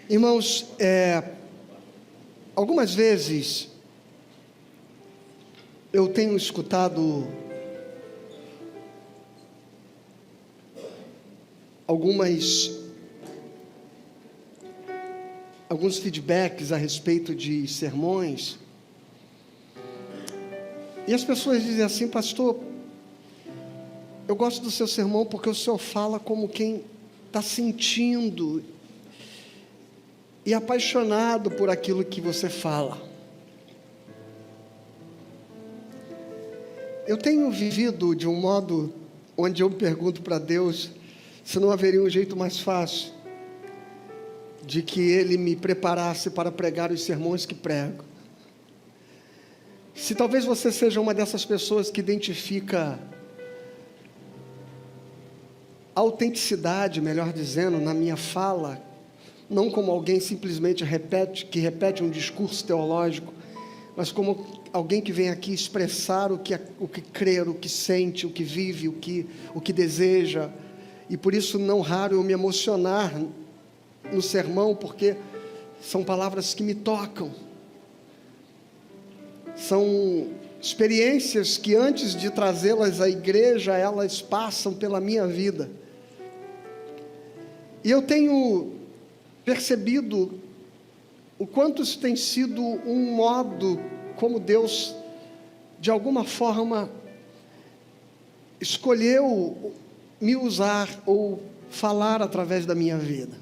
Irmãos, algumas vezes eu tenho escutado alguns feedbacks a respeito de sermões, e as pessoas dizem assim: pastor, eu gosto do seu sermão porque o senhor fala como quem está sentindo e apaixonado por aquilo que você fala. Eu tenho vivido de um modo onde eu pergunto para Deus se não haveria um jeito mais fácil de que Ele me preparasse para pregar os sermões que prego. Se talvez você seja uma dessas pessoas que identifica a autenticidade, melhor dizendo, na minha fala, não como alguém simplesmente que repete um discurso teológico, mas como alguém que vem aqui expressar o que crê, o que sente, o que vive, o que deseja. E por isso não raro eu me emocionar no sermão, porque são palavras que me tocam. São experiências que antes de trazê-las à igreja, elas passam pela minha vida. E eu tenho percebido o quanto isso tem sido um modo como Deus, de alguma forma, escolheu me usar ou falar através da minha vida.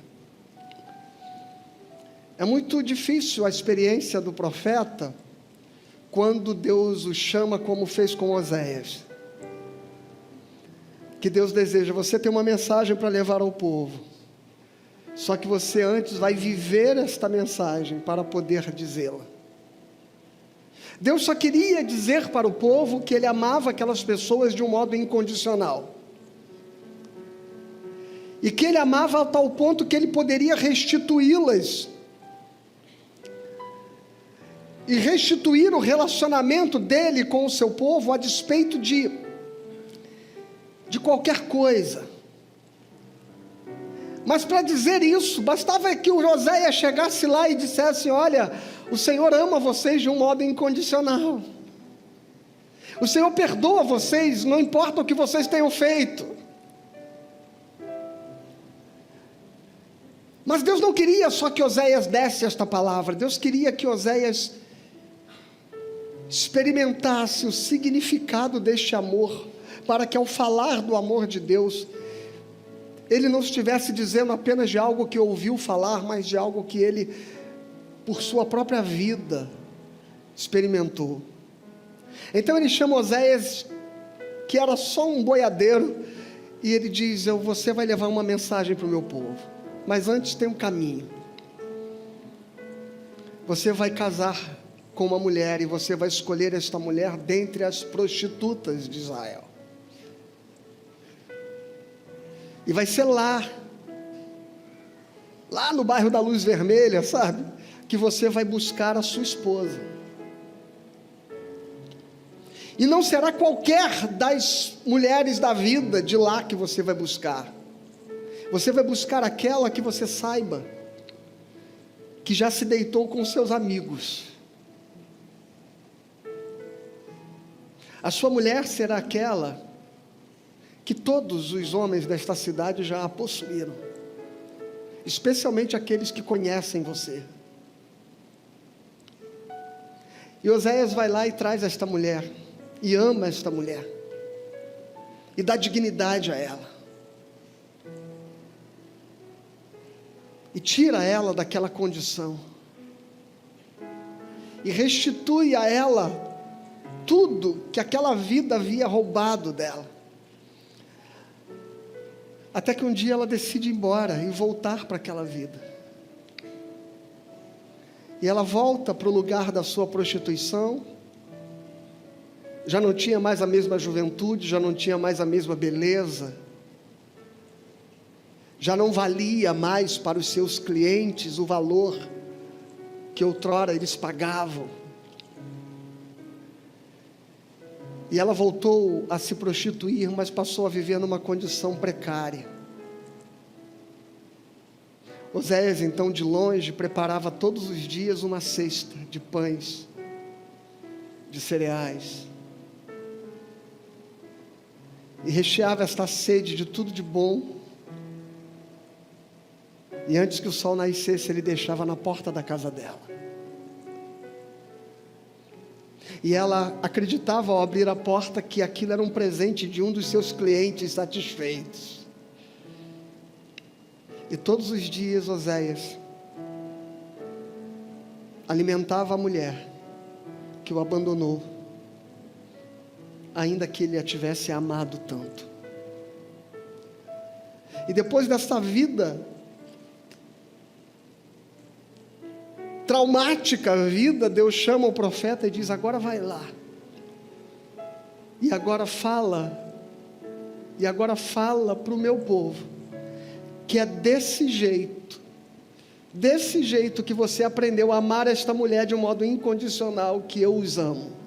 É muito difícil a experiência do profeta quando Deus o chama, como fez com Oséias. Que Deus deseja: você tem uma mensagem para levar ao povo, só que você antes vai viver esta mensagem para poder dizê-la. Deus só queria dizer para o povo que Ele amava aquelas pessoas de um modo incondicional, e que Ele amava a tal ponto que Ele poderia restituí-las, e restituir o relacionamento dEle com o seu povo a despeito de qualquer coisa. Mas para dizer isso, bastava que o Oséias chegasse lá e dissesse: olha, o Senhor ama vocês de um modo incondicional, o Senhor perdoa vocês, não importa o que vocês tenham feito. Mas Deus não queria só que Oséias desse esta palavra, Deus queria que Oséias experimentasse o significado deste amor, para que ao falar do amor de Deus, ele não estivesse dizendo apenas de algo que ouviu falar, mas de algo que ele, por sua própria vida, experimentou. Então ele chama Oséias, que era só um boiadeiro, e ele diz: você vai levar uma mensagem para o meu povo, mas antes tem um caminho. Você vai casar com uma mulher, e você vai escolher esta mulher dentre as prostitutas de Israel. E vai ser lá no bairro da Luz Vermelha, sabe, que você vai buscar a sua esposa. E não será qualquer das mulheres da vida de lá que você vai buscar. Você vai buscar aquela que você saiba que já se deitou com seus amigos. A sua mulher será aquela que todos os homens desta cidade já a possuíram, especialmente aqueles que conhecem você. E Oséias vai lá e traz esta mulher, e ama esta mulher, e dá dignidade a ela, e tira ela daquela condição, e restitui a ela tudo que aquela vida havia roubado dela. Até que um dia ela decide ir embora e voltar para aquela vida. E ela volta para o lugar da sua prostituição. Já não tinha mais a mesma juventude, já não tinha mais a mesma beleza. Já não valia mais para os seus clientes o valor que outrora eles pagavam. E ela voltou a se prostituir, mas passou a viver numa condição precária. Oséias, então, de longe, preparava todos os dias uma cesta de pães, de cereais, e recheava esta sede de tudo de bom, e antes que o sol nascesse, ele deixava na porta da casa dela. E ela acreditava, ao abrir a porta, que aquilo era um presente de um dos seus clientes satisfeitos. E todos os dias Oséias alimentava a mulher que o abandonou, ainda que ele a tivesse amado tanto. E depois dessa vida traumática, Deus chama o profeta e diz: agora vai lá, e agora fala para o meu povo, que é desse jeito que você aprendeu a amar esta mulher de um modo incondicional, que eu os amo.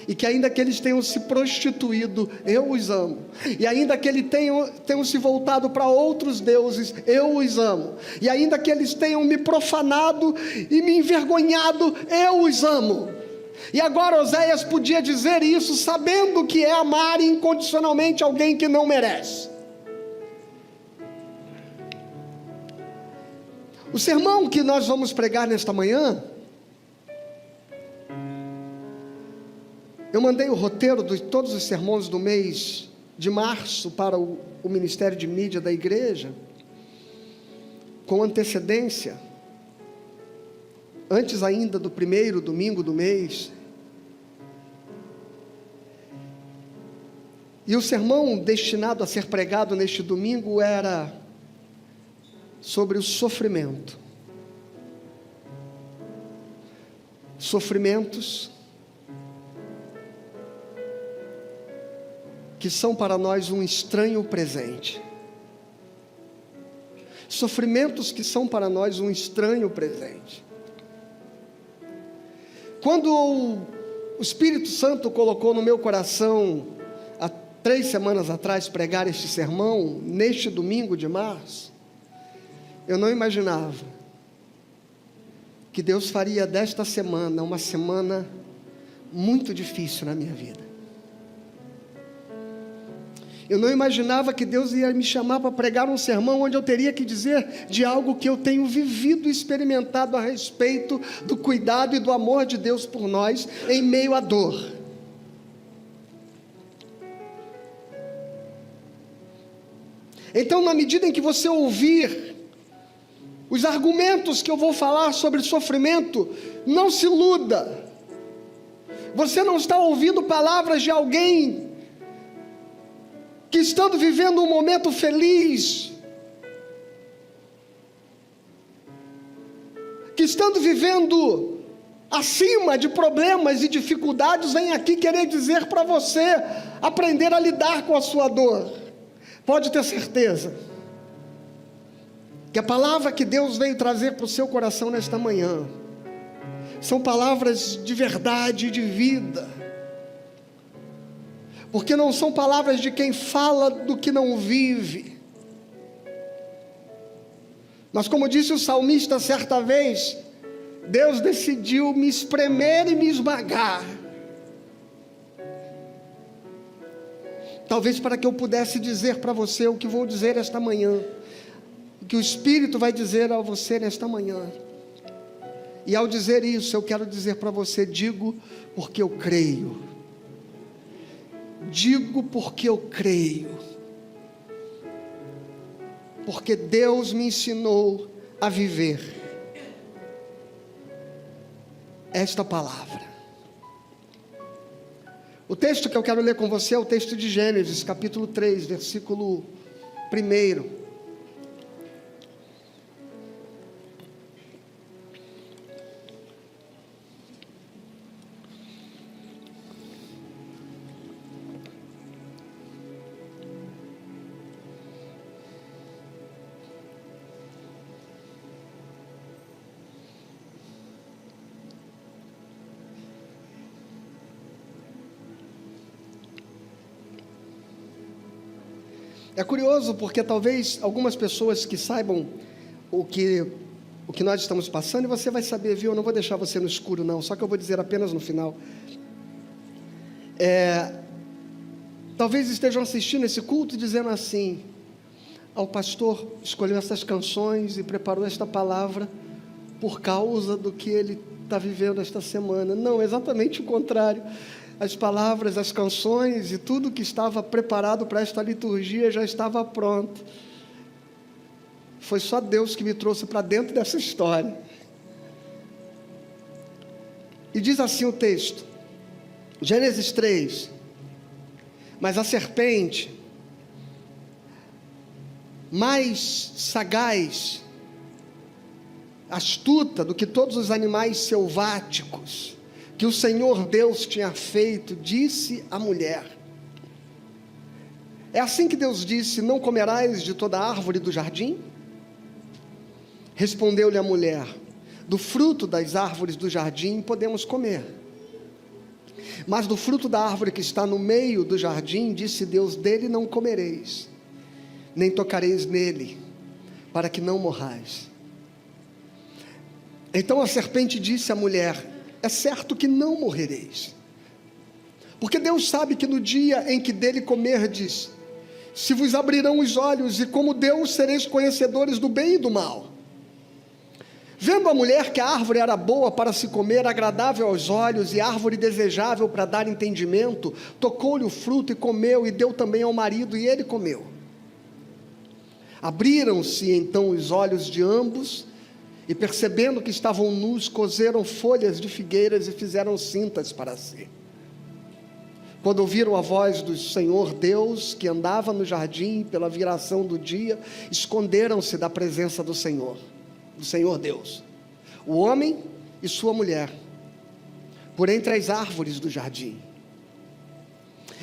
E que ainda que eles tenham se prostituído, eu os amo. E ainda que eles tenham se voltado para outros deuses, eu os amo. E ainda que eles tenham me profanado e me envergonhado, eu os amo. E agora Oséias podia dizer isso, sabendo que é amar incondicionalmente alguém que não merece. O sermão que nós vamos pregar nesta manhã, eu mandei o roteiro de todos os sermões do mês de março para o Ministério de Mídia da igreja, com antecedência, antes ainda do primeiro domingo do mês. E o sermão destinado a ser pregado neste domingo era sobre o sofrimento. Sofrimentos que são para nós um estranho presente. Sofrimentos que são para nós um estranho presente. Quando o Espírito Santo colocou no meu coração, há 3 semanas atrás, pregar este sermão, neste domingo de março, eu não imaginava que Deus faria desta semana uma semana muito difícil na minha vida. Eu não imaginava que Deus ia me chamar para pregar um sermão onde eu teria que dizer de algo que eu tenho vivido e experimentado a respeito do cuidado e do amor de Deus por nós em meio à dor. Então, na medida em que você ouvir os argumentos que eu vou falar sobre sofrimento, não se iluda. Você não está ouvindo palavras de alguém que, estando vivendo um momento feliz, que estando vivendo acima de problemas e dificuldades, vem aqui querer dizer para você aprender a lidar com a sua dor. Pode ter certeza que a palavra que Deus veio trazer para o seu coração nesta manhã são palavras de verdade e de vida, porque não são palavras de quem fala do que não vive, mas como disse o salmista certa vez, Deus decidiu me espremer e me esmagar, talvez para que eu pudesse dizer para você o que vou dizer esta manhã, o que o Espírito vai dizer a você nesta manhã. E ao dizer isso, eu quero dizer para você: digo porque eu creio. Digo porque eu creio. Porque Deus me ensinou a viver esta palavra. O texto que eu quero ler com você é o texto de Gênesis, capítulo 3, versículo 1. É curioso porque talvez algumas pessoas que saibam o que nós estamos passando e você vai saber, viu? Eu não vou deixar você no escuro não, só que eu vou dizer apenas no final. Talvez estejam assistindo esse culto dizendo assim: o pastor escolheu essas canções e preparou esta palavra por causa do que ele está vivendo esta semana. Não, exatamente o contrário. As palavras, as canções e tudo que estava preparado para esta liturgia já estava pronto. Foi só Deus que me trouxe para dentro dessa história. E diz assim o texto, Gênesis 3: mas a serpente, mais sagaz, astuta do que todos os animais selváticos que o Senhor Deus tinha feito, disse à mulher. É assim que Deus disse: não comerás de toda árvore do jardim? Respondeu-lhe a mulher: do fruto das árvores do jardim podemos comer, mas do fruto da árvore que está no meio do jardim, disse Deus, dele não comereis, nem tocareis nele, para que não morrais. Então a serpente disse à mulher: é certo que não morrereis, porque Deus sabe que no dia em que dele comerdes, se vos abrirão os olhos, e como Deus sereis conhecedores do bem e do mal. Vendo a mulher que a árvore era boa para se comer, agradável aos olhos, e árvore desejável para dar entendimento, tocou-lhe o fruto e comeu, e deu também ao marido, e ele comeu. Abriram-se então os olhos de ambos, e percebendo que estavam nus, coseram folhas de figueiras e fizeram cintas para si. Quando ouviram a voz do Senhor Deus, que andava no jardim pela viração do dia, esconderam-se da presença do Senhor Deus, o homem e sua mulher, por entre as árvores do jardim.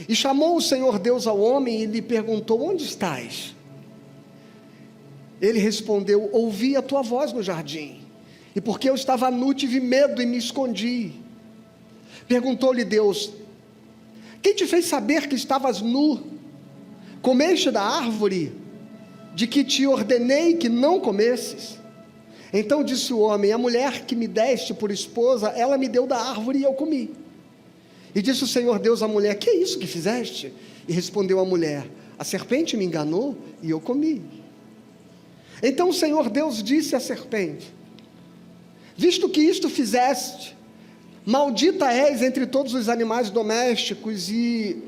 E chamou o Senhor Deus ao homem e lhe perguntou: onde estás? Ele respondeu: ouvi a tua voz no jardim, e porque eu estava nu, tive medo e me escondi. Perguntou-lhe Deus: quem te fez saber que estavas nu? Comeste da árvore de que te ordenei que não comesses? Então disse o homem: a mulher que me deste por esposa, ela me deu da árvore e eu comi. E disse o Senhor Deus à mulher: que é isso que fizeste? E respondeu a mulher: a serpente me enganou e eu comi. Então o Senhor Deus disse à serpente: visto que isto fizeste, maldita és entre todos os animais domésticos e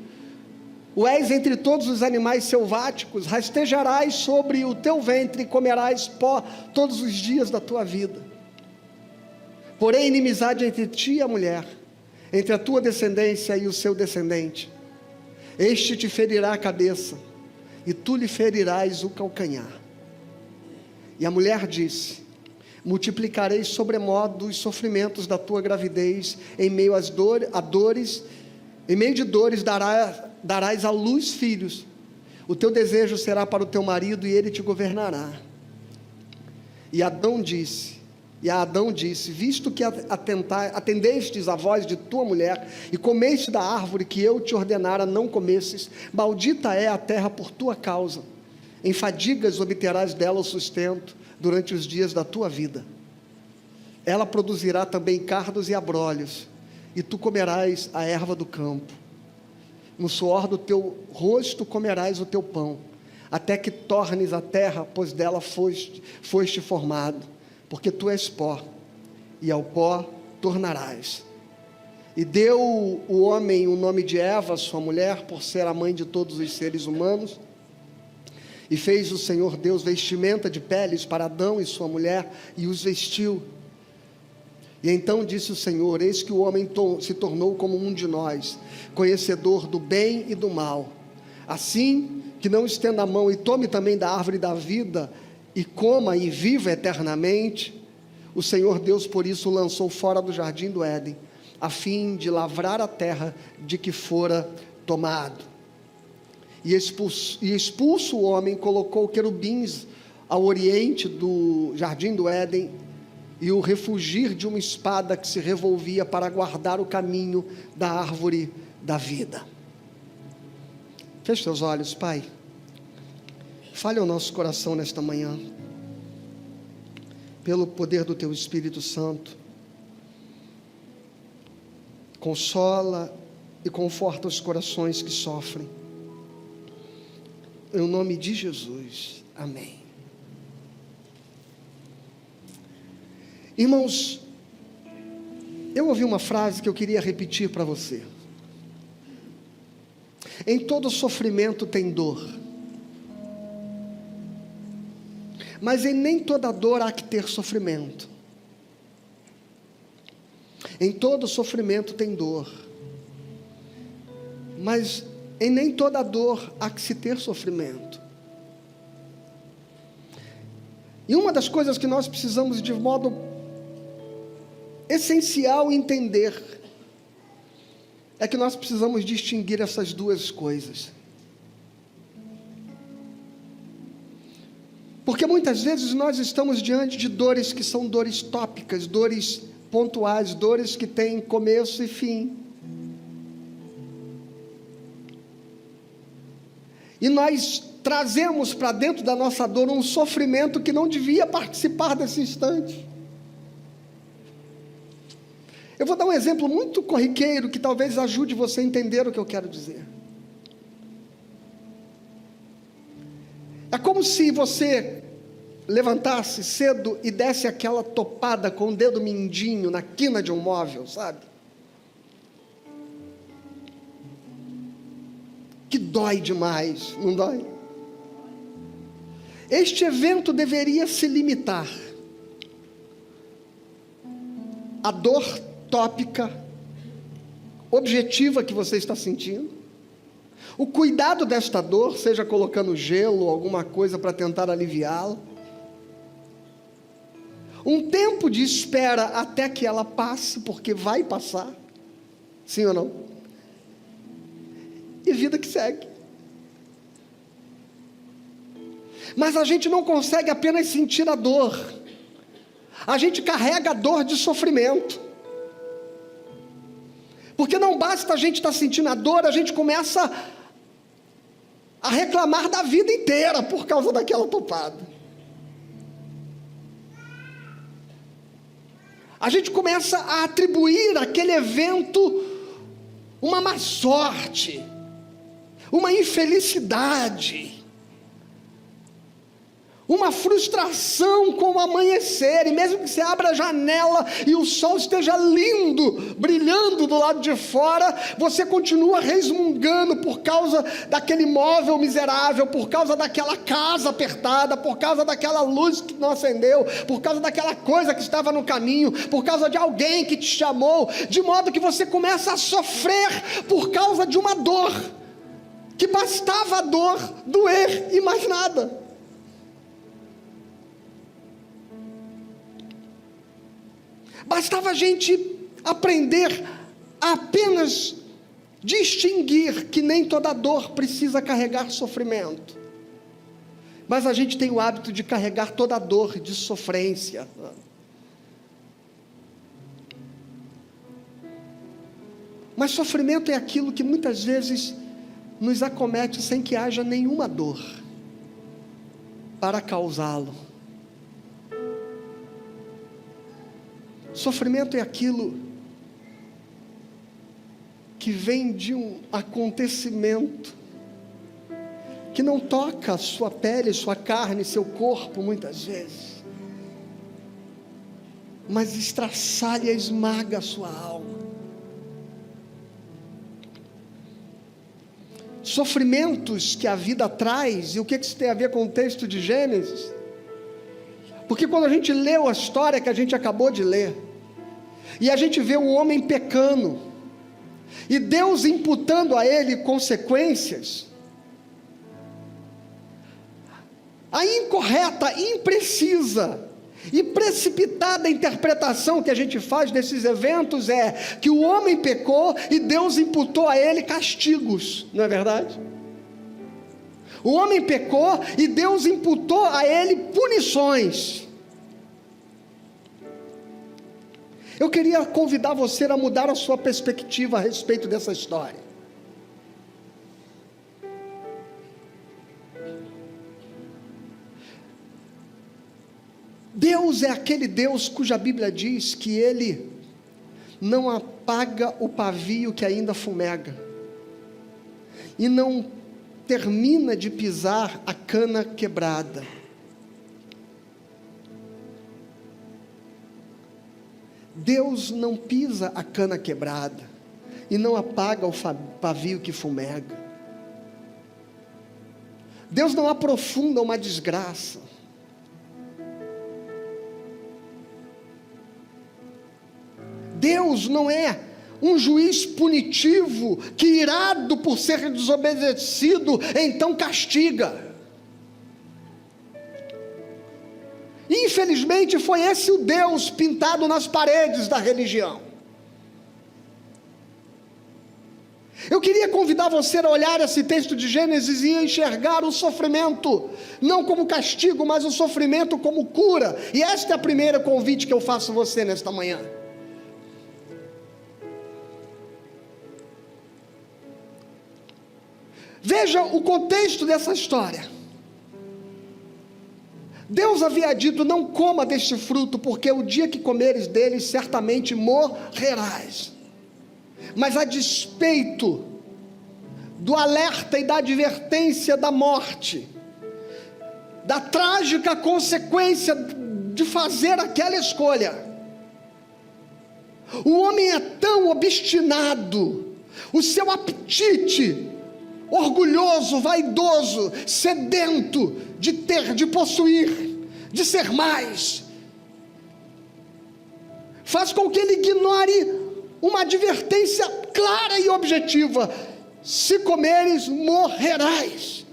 o és entre todos os animais selváticos, rastejarás sobre o teu ventre e comerás pó todos os dias da tua vida. Porém inimizade entre ti e a mulher, entre a tua descendência e o seu descendente. Este te ferirá a cabeça, e tu lhe ferirás o calcanhar. E a mulher disse: multiplicarei sobremodo os sofrimentos da tua gravidez, em meio a dores, em meio de dores darás à luz filhos. O teu desejo será para o teu marido, e ele te governará. E Adão disse, visto que atendestes a voz de tua mulher, e comeste da árvore que eu te ordenara não comesses, maldita é a terra por tua causa. Em fadigas obterás dela o sustento durante os dias da tua vida. Ela produzirá também cardos e abrolhos, e tu comerás a erva do campo. No suor do teu rosto comerás o teu pão, até que tornes a terra, pois dela foste formado, porque tu és pó, e ao pó tornarás. E deu o homem o nome de Eva, sua mulher, por ser a mãe de todos os seres humanos. E fez o Senhor Deus vestimenta de peles para Adão e sua mulher, e os vestiu. E então disse o Senhor: eis que o homem se tornou como um de nós, conhecedor do bem e do mal. Assim que não estenda a mão e tome também da árvore da vida, e coma e viva eternamente. O Senhor Deus por isso o lançou fora do jardim do Éden, a fim de lavrar a terra de que fora tomado. E expulso o homem, colocou querubins ao oriente do jardim do Éden, e o refugir de uma espada que se revolvia para guardar o caminho da árvore da vida. Feche seus olhos, Pai. Fale ao nosso coração nesta manhã. pelo poder do Teu Espírito Santo, consola e conforta os corações que sofrem. Em nome de Jesus, amém. Irmãos, eu ouvi uma frase que eu queria repetir para você. Em todo sofrimento tem dor, mas em nem toda dor há que ter sofrimento. Em todo sofrimento tem dor, mas em nem toda dor há que se ter sofrimento. E uma das coisas que nós precisamos de modo essencial entender é que nós precisamos distinguir essas duas coisas. Porque muitas vezes nós estamos diante de dores que são dores tópicas, dores pontuais, dores que têm começo e fim. E nós trazemos para dentro da nossa dor um sofrimento que não devia participar desse instante. Eu vou dar um exemplo muito corriqueiro que talvez ajude você a entender o que eu quero dizer. É como se você levantasse cedo e desse aquela topada com o dedo mindinho na quina de um móvel, sabe? Que dói demais, não dói? Este evento deveria se limitar à dor tópica, objetiva que você está sentindo, o cuidado desta dor, seja colocando gelo ou alguma coisa para tentar aliviá-la, um tempo de espera até que ela passe, porque vai passar, sim ou não? E vida que segue. Mas a gente não consegue apenas sentir a dor, a gente carrega a dor de sofrimento. Porque não basta a gente estar sentindo a dor, a gente começa a reclamar da vida inteira por causa daquela topada. A gente começa a atribuir àquele evento uma má sorte, uma infelicidade, uma frustração com o amanhecer, e mesmo que você abra a janela e o sol esteja lindo, brilhando do lado de fora, você continua resmungando por causa daquele móvel miserável, por causa daquela casa apertada, por causa daquela luz que não acendeu, por causa daquela coisa que estava no caminho, por causa de alguém que te chamou, de modo que você começa a sofrer por causa de uma dor, que bastava a dor doer e mais nada. Bastava a gente aprender a apenas distinguir que nem toda dor precisa carregar sofrimento. Mas a gente tem o hábito de carregar toda dor de sofrência. Mas sofrimento é aquilo que muitas vezes nos acomete sem que haja nenhuma dor para causá-lo. Sofrimento é aquilo que vem de um acontecimento que não toca a sua pele, sua carne, seu corpo muitas vezes, mas estraçalha, esmaga a sua alma. Sofrimentos que a vida traz, e o que isso tem a ver com o texto de Gênesis? Porque quando a gente leu a história que a gente acabou de ler, e a gente vê o homem pecando, e Deus imputando a ele consequências, a incorreta, imprecisa e precipitada interpretação que a gente faz desses eventos é que o homem pecou e Deus imputou a ele castigos, não é verdade? O homem pecou e Deus imputou a ele punições. Eu queria convidar você a mudar a sua perspectiva a respeito dessa história. Deus é aquele Deus cuja Bíblia diz que Ele não apaga o pavio que ainda fumega, e não termina de pisar a cana quebrada. Deus não pisa a cana quebrada, e não apaga o pavio que fumega. Deus não aprofunda uma desgraça. Deus não é um juiz punitivo que, irado por ser desobedecido, então castiga. Infelizmente foi esse o Deus pintado nas paredes da religião. Eu queria convidar você a olhar esse texto de Gênesis e enxergar o sofrimento, não como castigo, mas o sofrimento como cura. E este é o primeiro convite que eu faço a você nesta manhã. Veja o contexto dessa história. Deus havia dito: não coma deste fruto, porque o dia que comeres dele, certamente morrerás. Mas a despeito do alerta e da advertência da morte, da trágica consequência de fazer aquela escolha, o homem é tão obstinado, o seu apetite orgulhoso, vaidoso, sedento de ter, de possuir, de ser mais, faz com que ele ignore uma advertência clara e objetiva: se comeres, morrerás.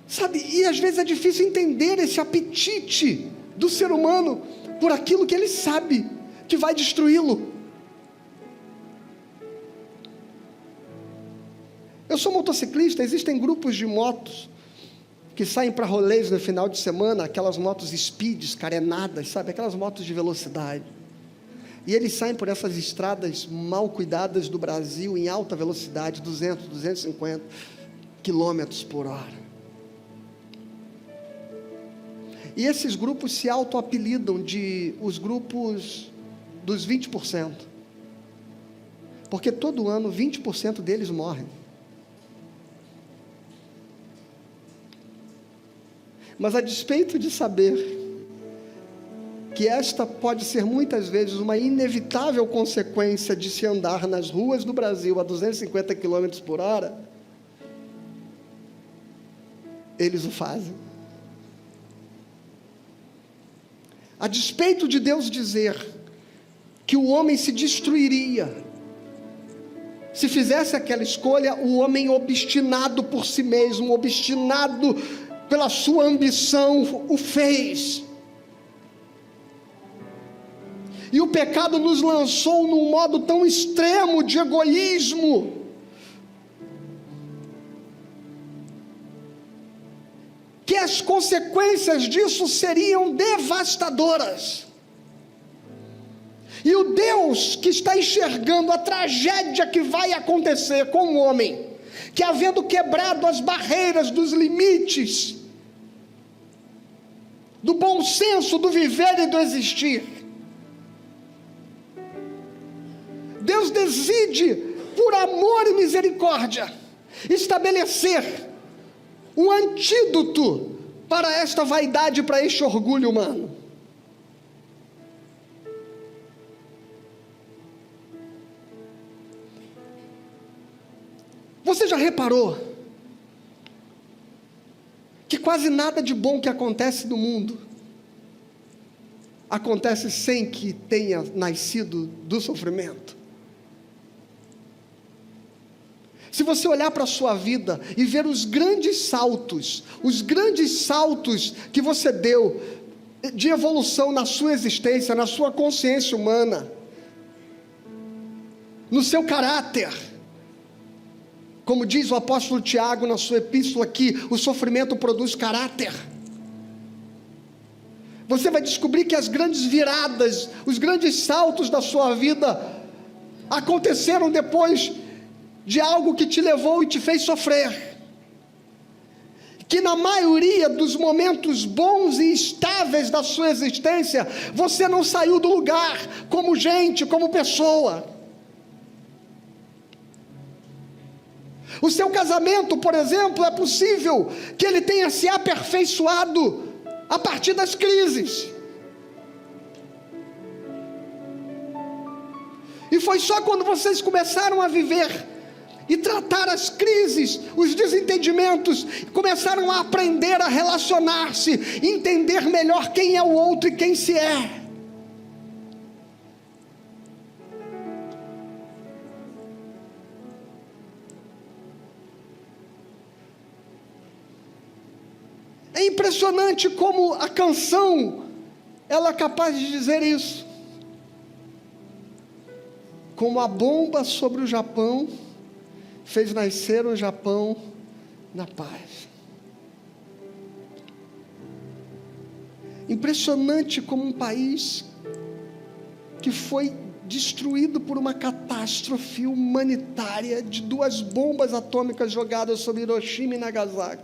Sabe, e às vezes é difícil entender esse apetite do ser humano por aquilo que ele sabe que vai destruí-lo. Eu sou motociclista, existem grupos de motos que saem para rolês no final de semana, aquelas motos speeds, carenadas, sabe, aquelas motos de velocidade. E eles saem por essas estradas mal cuidadas do Brasil em alta velocidade, 200, 250 quilômetros por hora. E esses grupos se auto-apelidam de os grupos dos 20%. Porque todo ano 20% deles morrem. Mas a despeito de saber que esta pode ser muitas vezes uma inevitável consequência de se andar nas ruas do Brasil a 250 km por hora, eles o fazem. A despeito de Deus dizer que o homem se destruiria se fizesse aquela escolha, o homem obstinado por si mesmo, obstinado pela sua ambição, o fez. E o pecado nos lançou num modo tão extremo de egoísmo, que as consequências disso seriam devastadoras. E o Deus que está enxergando a tragédia que vai acontecer com o homem, que havendo quebrado as barreiras dos limites, do bom senso, do viver e do existir, Deus decide, por amor e misericórdia, estabelecer um antídoto para esta vaidade, para este orgulho humano. Você já reparou que quase nada de bom que acontece no mundo acontece sem que tenha nascido do sofrimento? Se você olhar para a sua vida e ver os grandes saltos que você deu de evolução na sua existência, na sua consciência humana, no seu caráter, como diz o apóstolo Tiago na sua epístola, que o sofrimento produz caráter. Você vai descobrir que as grandes viradas, os grandes saltos da sua vida aconteceram depois de algo que te levou e te fez sofrer. Que na maioria dos momentos bons e estáveis da sua existência, você não saiu do lugar, como gente, como pessoa. O seu casamento, por exemplo, é possível que ele tenha se aperfeiçoado a partir das crises. E foi só quando vocês começaram a viver e tratar as crises, os desentendimentos, começaram a aprender a relacionar-se, entender melhor quem é o outro e quem se é. É impressionante como a canção, ela é capaz de dizer isso. Como a bomba sobre o Japão fez nascer o Japão na paz. Impressionante como um país que foi destruído por uma catástrofe humanitária de 2 bombas atômicas jogadas sobre Hiroshima e Nagasaki.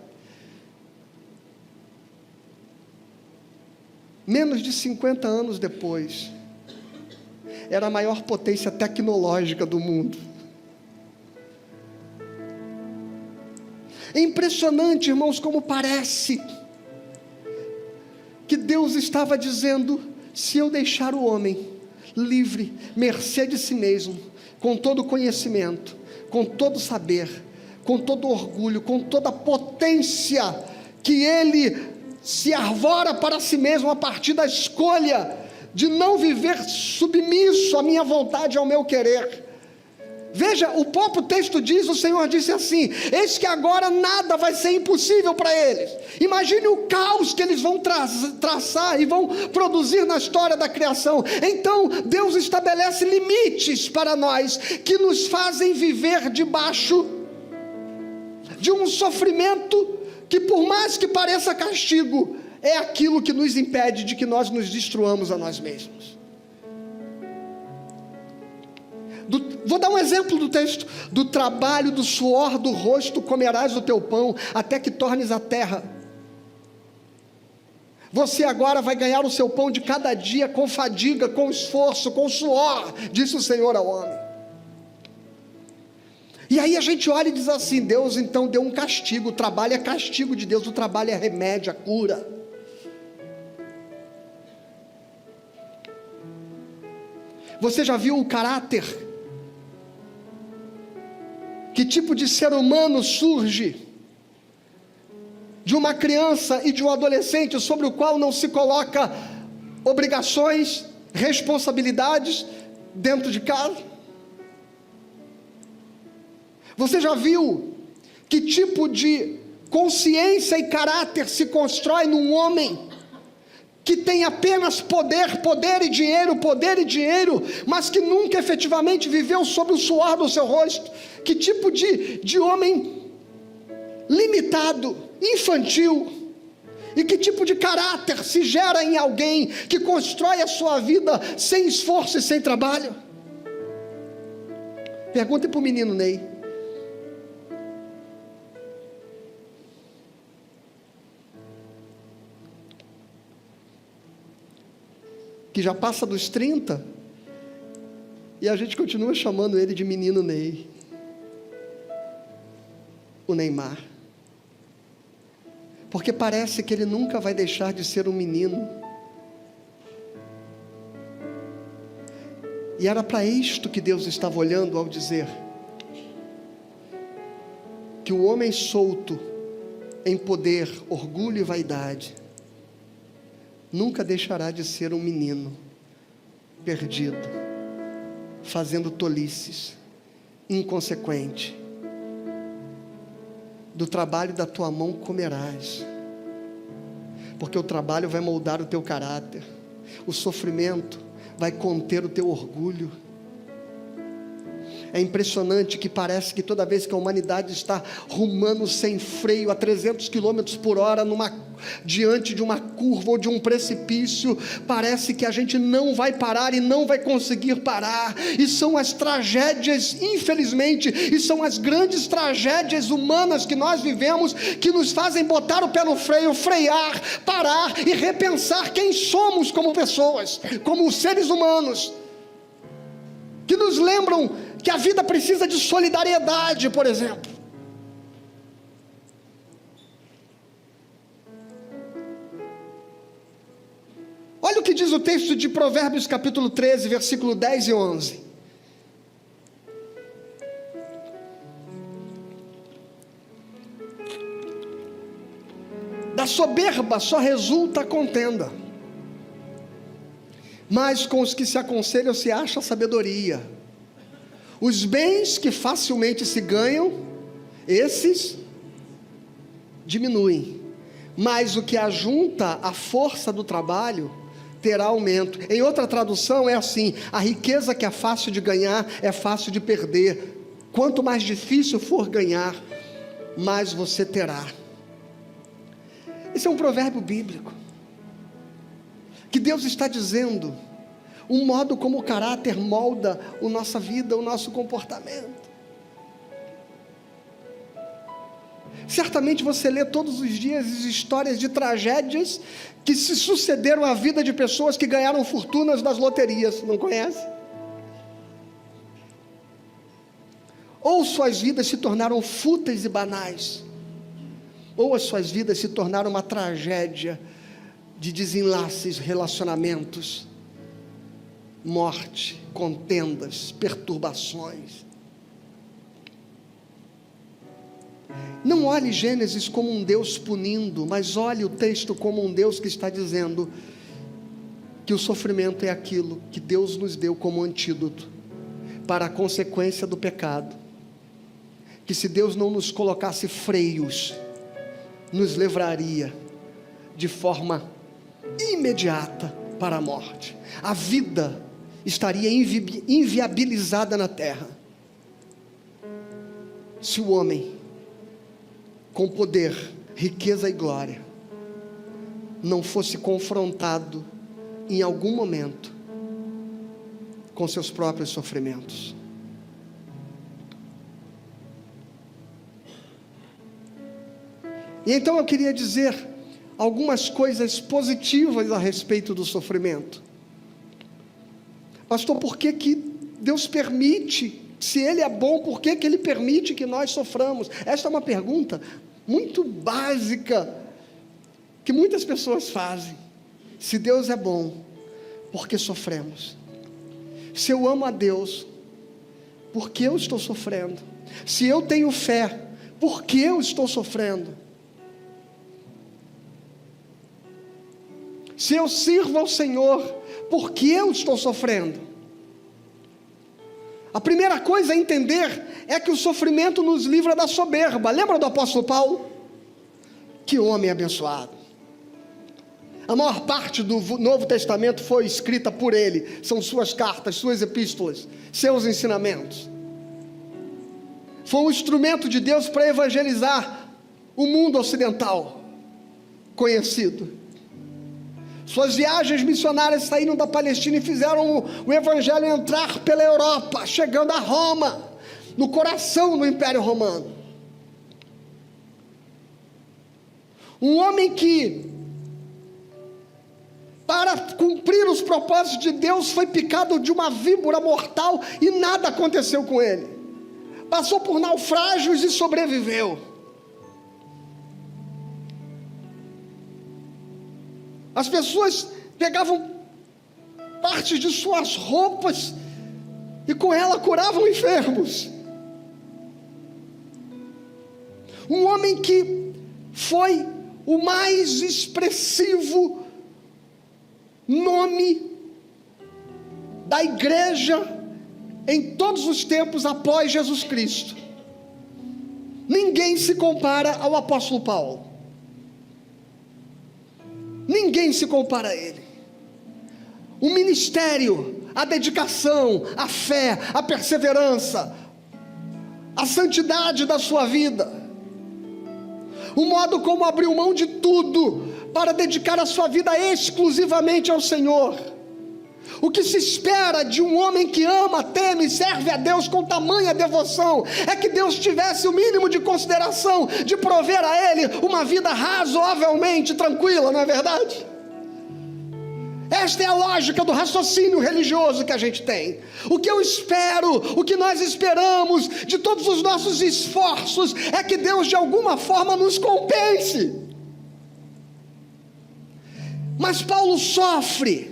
Menos de 50 anos depois, era a maior potência tecnológica do mundo. É impressionante, irmãos, como parece que Deus estava dizendo: se eu deixar o homem livre, mercê de si mesmo, com todo conhecimento, com todo saber, com todo orgulho, com toda potência que ele se arvora para si mesmo a partir da escolha de não viver submisso à minha vontade, ao meu querer. Veja, o próprio texto diz, o Senhor disse assim: eis que agora nada vai ser impossível para eles. Imagine o caos que eles vão traçar e vão produzir na história da criação. Então Deus estabelece limites para nós, que nos fazem viver debaixo de um sofrimento que, por mais que pareça castigo, é aquilo que nos impede de que nós nos destruamos a nós mesmos. Vou dar um exemplo do texto: do trabalho, do suor do rosto comerás o teu pão, até que tornes a terra. Você agora vai ganhar o seu pão de cada dia, com fadiga, com esforço, com suor, disse o Senhor ao homem. E aí a gente olha e diz assim: Deus então deu um castigo. O trabalho é castigo de Deus, o trabalho é remédio, a cura. Você já viu o caráter? Que tipo de ser humano surge de uma criança e de um adolescente sobre o qual não se coloca obrigações, responsabilidades dentro de casa? Você já viu que tipo de consciência e caráter se constrói num homem que tem apenas poder e dinheiro, mas que nunca efetivamente viveu sob o suor do seu rosto? Que tipo de homem limitado, infantil, e que tipo de caráter se gera em alguém que constrói a sua vida sem esforço e sem trabalho? Pergunte para o menino Ney. Que já passa dos 30, e a gente continua chamando ele de menino Ney, o Neymar, porque parece que ele nunca vai deixar de ser um menino. E era para isto que Deus estava olhando ao dizer que o homem solto em poder, orgulho e vaidade nunca deixará de ser um menino perdido, fazendo tolices, inconsequente. Do trabalho da tua mão comerás, porque o trabalho vai moldar o teu caráter, o sofrimento vai conter o teu orgulho. É impressionante que parece que toda vez que a humanidade está rumando sem freio a 300 km por hora diante de uma curva ou de um precipício, parece que a gente não vai parar e não vai conseguir parar. E são as tragédias, infelizmente, e são as grandes tragédias humanas que nós vivemos que nos fazem botar o pé no freio, frear, parar e repensar quem somos como pessoas, como seres humanos, que nos lembram que a vida precisa de solidariedade, por exemplo. Olha o que diz o texto de Provérbios capítulo 13, versículo 10 e 11. Da soberba só resulta a contenda, mas com os que se aconselham se acha sabedoria. Os bens que facilmente se ganham, esses diminuem, mas o que ajunta a força do trabalho terá aumento. Em outra tradução é assim: a riqueza que é fácil de ganhar é fácil de perder. Quanto mais difícil for ganhar, mais você terá. Esse é um provérbio bíblico, que Deus está dizendo um modo como o caráter molda a nossa vida, o nosso comportamento. Certamente você lê todos os dias histórias de tragédias que se sucederam à vida de pessoas que ganharam fortunas das loterias, não conhece? Ou suas vidas se tornaram fúteis e banais, ou as suas vidas se tornaram uma tragédia de desenlaces, relacionamentos, morte, contendas, perturbações. Não olhe Gênesis como um Deus punindo, mas olhe o texto como um Deus que está dizendo que o sofrimento é aquilo que Deus nos deu como antídoto para a consequência do pecado, que se Deus não nos colocasse freios, nos levaria de forma imediata para a morte. A vida estaria inviabilizada na terra, se o homem, com poder, riqueza e glória, não fosse confrontado em algum momento com seus próprios sofrimentos. E então eu queria dizer algumas coisas positivas a respeito do sofrimento. Pastor, por que Deus permite? Se Ele é bom, por que Ele permite que nós soframos? Esta é uma pergunta muito básica, que muitas pessoas fazem. Se Deus é bom, por que sofremos? Se eu amo a Deus, por que eu estou sofrendo? Se eu tenho fé, por que eu estou sofrendo? Se eu sirvo ao Senhor, por que eu estou sofrendo? A primeira coisa a entender é que o sofrimento nos livra da soberba. Lembra do apóstolo Paulo? Que homem abençoado. A maior parte do Novo Testamento foi escrita por ele. São suas cartas, suas epístolas, seus ensinamentos. Foi um instrumento de Deus para evangelizar o mundo ocidental conhecido. Suas viagens missionárias saíram da Palestina e fizeram o evangelho entrar pela Europa, chegando a Roma, no coração do Império Romano. Um homem que, para cumprir os propósitos de Deus, foi picado de uma víbora mortal e nada aconteceu com ele. Passou por naufrágios e sobreviveu. As pessoas pegavam partes de suas roupas e com ela curavam enfermos. Um homem que foi o mais expressivo nome da igreja em todos os tempos após Jesus Cristo. Ninguém se compara ao apóstolo Paulo. Ninguém se compara a ele. O ministério, a dedicação, a fé, a perseverança, a santidade da sua vida, o modo como abriu mão de tudo para dedicar a sua vida exclusivamente ao Senhor. O que se espera de um homem que ama, teme e serve a Deus com tamanha devoção é que Deus tivesse o mínimo de consideração de prover a ele uma vida razoavelmente tranquila, não é verdade? Esta é a lógica do raciocínio religioso que a gente tem. O que eu espero, o que nós esperamos de todos os nossos esforços é que Deus de alguma forma nos compense. Mas Paulo sofre,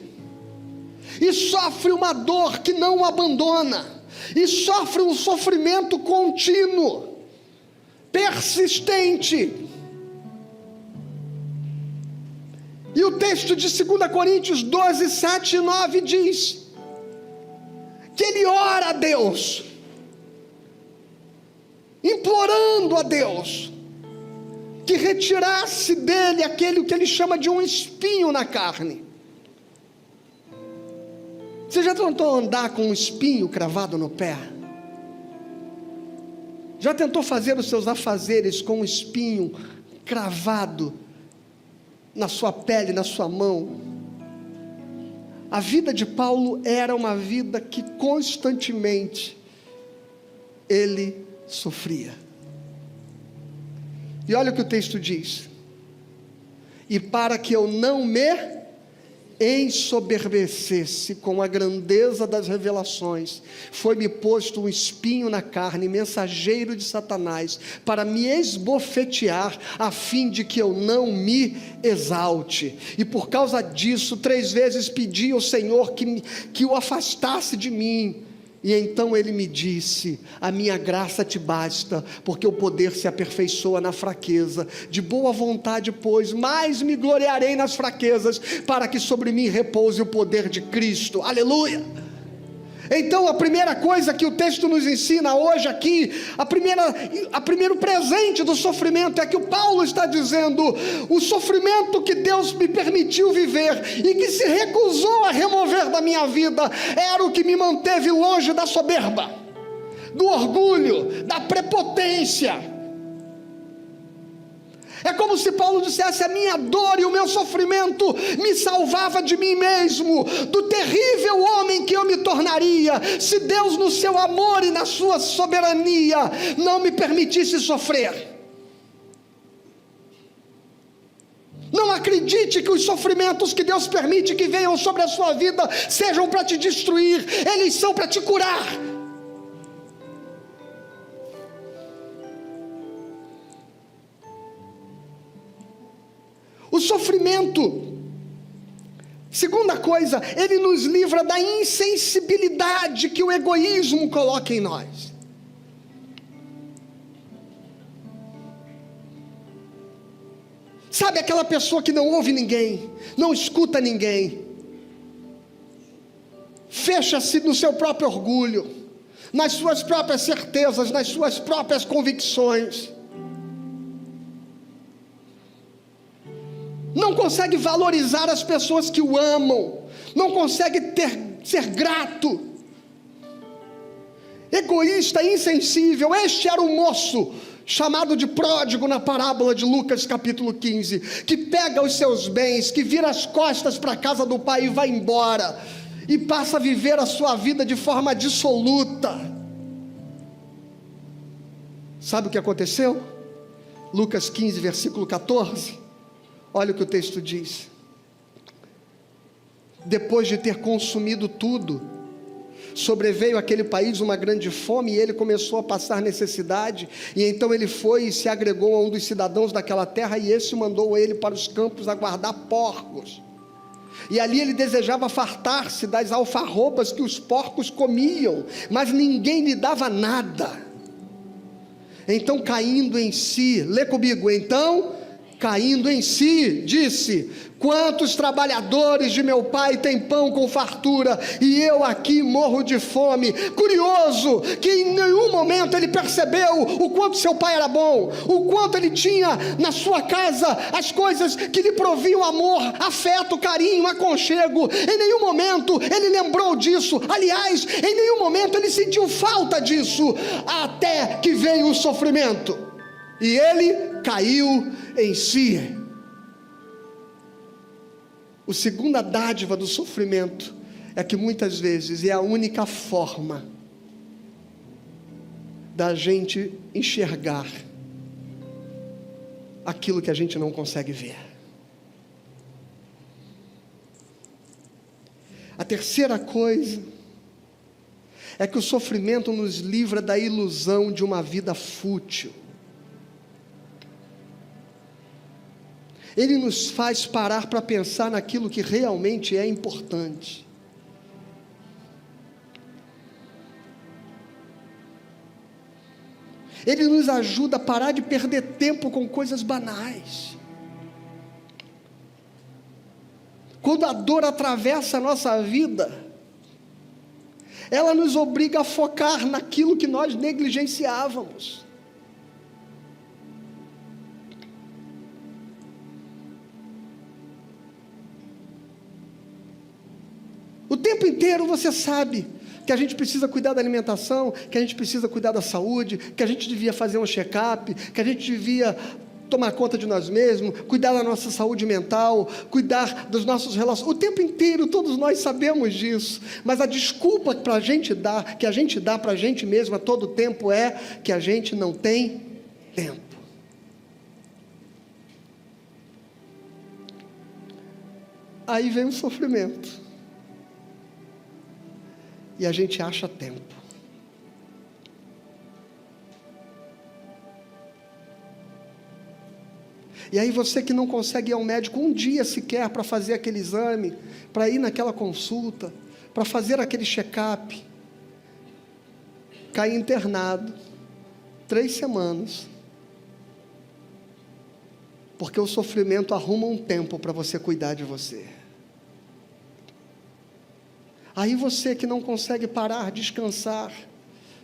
e sofre uma dor que não o abandona, e sofre um sofrimento contínuo, persistente. E o texto de 2 Coríntios 12, 7 e 9 diz que ele ora a Deus, implorando a Deus que retirasse dele aquele que ele chama de um espinho na carne. Você já tentou andar com um espinho cravado no pé? Já tentou fazer os seus afazeres com um espinho cravado na sua pele, na sua mão? A vida de Paulo era uma vida que constantemente ele sofria. E olha o que o texto diz: e para que eu não me ensoberbecesse com a grandeza das revelações, foi-me posto um espinho na carne, mensageiro de Satanás, para me esbofetear, a fim de que eu não me exalte. E por causa disso, 3 vezes pedi ao Senhor que o afastasse de mim. E então ele me disse: a minha graça te basta, porque o poder se aperfeiçoa na fraqueza. De boa vontade, pois, mais me gloriarei nas fraquezas, para que sobre mim repouse o poder de Cristo. Aleluia! Então a primeira coisa que o texto nos ensina hoje aqui, a primeiro presente do sofrimento é que o Paulo está dizendo: o sofrimento que Deus me permitiu viver e que se recusou a remover da minha vida, era o que me manteve longe da soberba, do orgulho, da prepotência. É como se Paulo dissesse: a minha dor e o meu sofrimento me salvava de mim mesmo, do terrível homem que eu me tornaria, se Deus no seu amor e na sua soberania não me permitisse sofrer. Não acredite que os sofrimentos que Deus permite que venham sobre a sua vida sejam para te destruir, eles são para te curar. O sofrimento, segunda coisa, ele nos livra da insensibilidade que o egoísmo coloca em nós. Sabe aquela pessoa que não ouve ninguém, não escuta ninguém, fecha-se no seu próprio orgulho, nas suas próprias certezas, nas suas próprias convicções, não consegue valorizar as pessoas que o amam, não consegue ser grato, egoísta, insensível. Este era o moço chamado de pródigo na parábola de Lucas capítulo 15, que pega os seus bens, que vira as costas para a casa do pai e vai embora, e passa a viver a sua vida de forma dissoluta. Sabe o que aconteceu? Lucas 15, versículo 14, olha o que o texto diz: depois de ter consumido tudo, sobreveio àquele país uma grande fome, e ele começou a passar necessidade, e então ele foi e se agregou a um dos cidadãos daquela terra, e esse mandou ele para os campos a guardar porcos, e ali ele desejava fartar-se das alfarrobas que os porcos comiam, mas ninguém lhe dava nada. Então, caindo em si, lê comigo, então caindo em si, disse: quantos trabalhadores de meu pai têm pão com fartura, e eu aqui morro de fome. Curioso que em nenhum momento ele percebeu o quanto seu pai era bom, o quanto ele tinha na sua casa as coisas que lhe proviam amor, afeto, carinho, aconchego. Em nenhum momento ele lembrou disso. Aliás, em nenhum momento ele sentiu falta disso, até que veio o sofrimento e ele caiu em si. A segunda dádiva do sofrimento é que muitas vezes é a única forma da gente enxergar aquilo que a gente não consegue ver. A terceira coisa é que o sofrimento nos livra da ilusão de uma vida fútil. Ele nos faz parar para pensar naquilo que realmente é importante. Ele nos ajuda a parar de perder tempo com coisas banais. Quando a dor atravessa a nossa vida, ela nos obriga a focar naquilo que nós negligenciávamos. O tempo inteiro você sabe que a gente precisa cuidar da alimentação, que a gente precisa cuidar da saúde, que a gente devia fazer um check-up, que a gente devia tomar conta de nós mesmos, cuidar da nossa saúde mental, cuidar dos nossos relacionamentos. O tempo inteiro todos nós sabemos disso, mas a desculpa que a gente dá para a gente mesmo a todo tempo é que a gente não tem tempo. Aí vem o sofrimento. E a gente acha tempo. E aí você que não consegue ir ao médico um dia sequer para fazer aquele exame, para ir naquela consulta, para fazer aquele check-up, cai internado 3 semanas, porque o sofrimento arruma um tempo para você cuidar de você. Aí você que não consegue parar, descansar,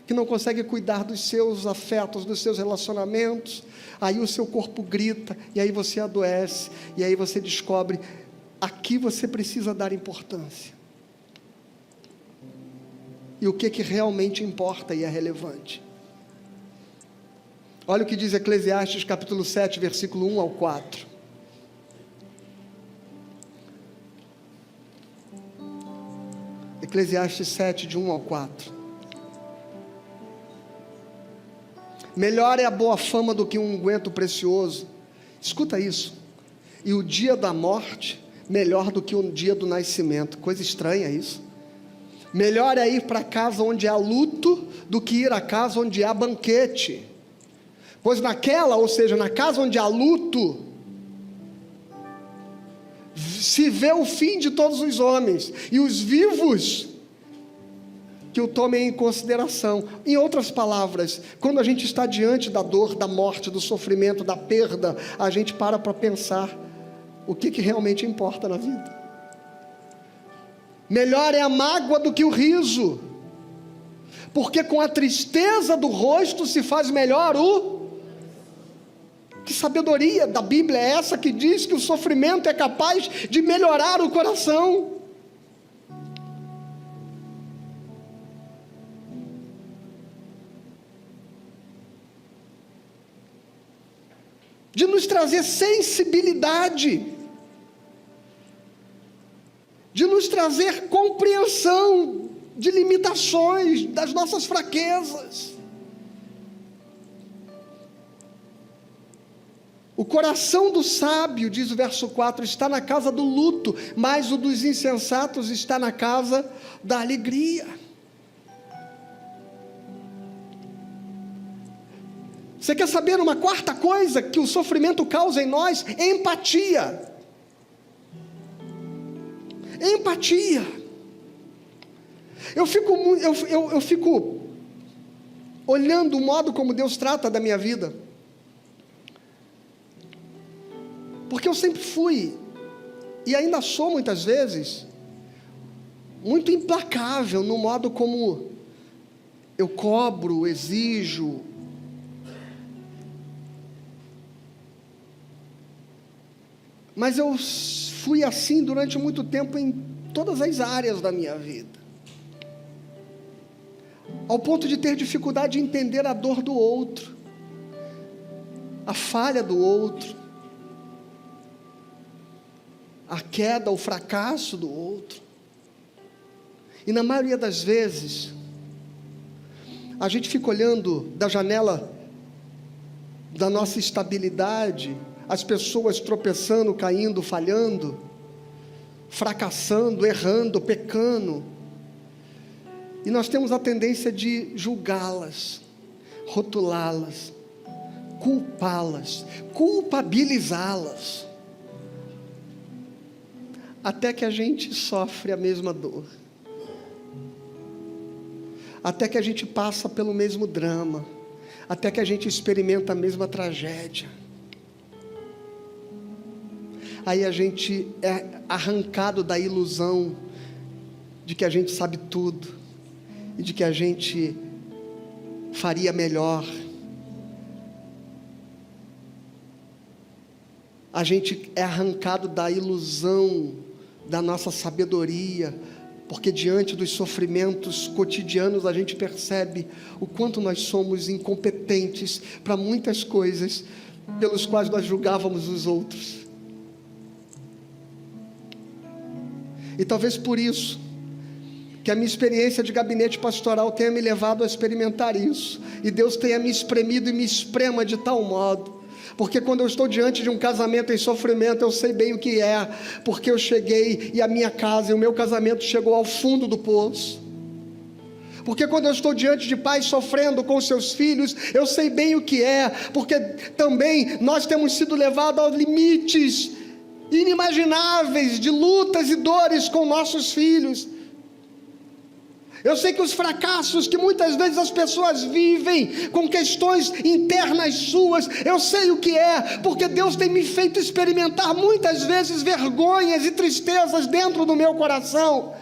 que não consegue cuidar dos seus afetos, dos seus relacionamentos, aí o seu corpo grita, e aí você adoece, e aí você descobre, aqui você precisa dar importância. E o que realmente importa e é relevante. Olha o que diz Eclesiastes capítulo 7, versículo 1 ao 4. Eclesiastes 7, de 1 ao 4. Melhor é a boa fama do que um unguento precioso. Escuta isso. E o dia da morte, melhor do que o dia do nascimento. Coisa estranha isso. Melhor é ir para casa onde há luto, do que ir à casa onde há banquete. Pois na casa onde há luto, se vê o fim de todos os homens, e os vivos que o tomem em consideração. Em outras palavras, quando a gente está diante da dor, da morte, do sofrimento, da perda, a gente para pensar o que realmente importa na vida. Melhor é a mágoa do que o riso, porque com a tristeza do rosto se faz melhor Que sabedoria da Bíblia é essa que diz que o sofrimento é capaz de melhorar o coração? De nos trazer sensibilidade, de nos trazer compreensão de limitações, das nossas fraquezas. O coração do sábio, diz o verso 4, está na casa do luto, mas o dos insensatos está na casa da alegria. Você quer saber uma quarta coisa que o sofrimento causa em nós? Empatia. Empatia. Eu fico olhando o modo como Deus trata da minha vida. Porque eu sempre fui, e ainda sou muitas vezes, muito implacável no modo como eu cobro, exijo. Mas eu fui assim durante muito tempo em todas as áreas da minha vida, ao ponto de ter dificuldade de entender a dor do outro, a falha do outro, a queda, o fracasso do outro. E na maioria das vezes, a gente fica olhando da janela da nossa estabilidade, as pessoas tropeçando, caindo, falhando, fracassando, errando, pecando, e nós temos a tendência de julgá-las, rotulá-las, culpá-las, culpabilizá-las, até que a gente sofre a mesma dor, até que a gente passa pelo mesmo drama, até que a gente experimenta a mesma tragédia. Aí a gente é arrancado da ilusão de que a gente sabe tudo, e de que a gente faria melhor. A gente é arrancado da ilusão da nossa sabedoria, porque diante dos sofrimentos cotidianos a gente percebe o quanto nós somos incompetentes para muitas coisas pelos quais nós julgávamos os outros. E talvez por isso que a minha experiência de gabinete pastoral tenha me levado a experimentar isso, e Deus tenha me espremido e me esprema de tal modo, porque quando eu estou diante de um casamento em sofrimento, eu sei bem o que é, porque eu cheguei e a minha casa e o meu casamento chegou ao fundo do poço. Porque quando eu estou diante de pais sofrendo com seus filhos, eu sei bem o que é, porque também nós temos sido levados aos limites inimagináveis de lutas e dores com nossos filhos. Eu sei que os fracassos que muitas vezes as pessoas vivem com questões internas suas, eu sei o que é, porque Deus tem me feito experimentar muitas vezes vergonhas e tristezas dentro do meu coração.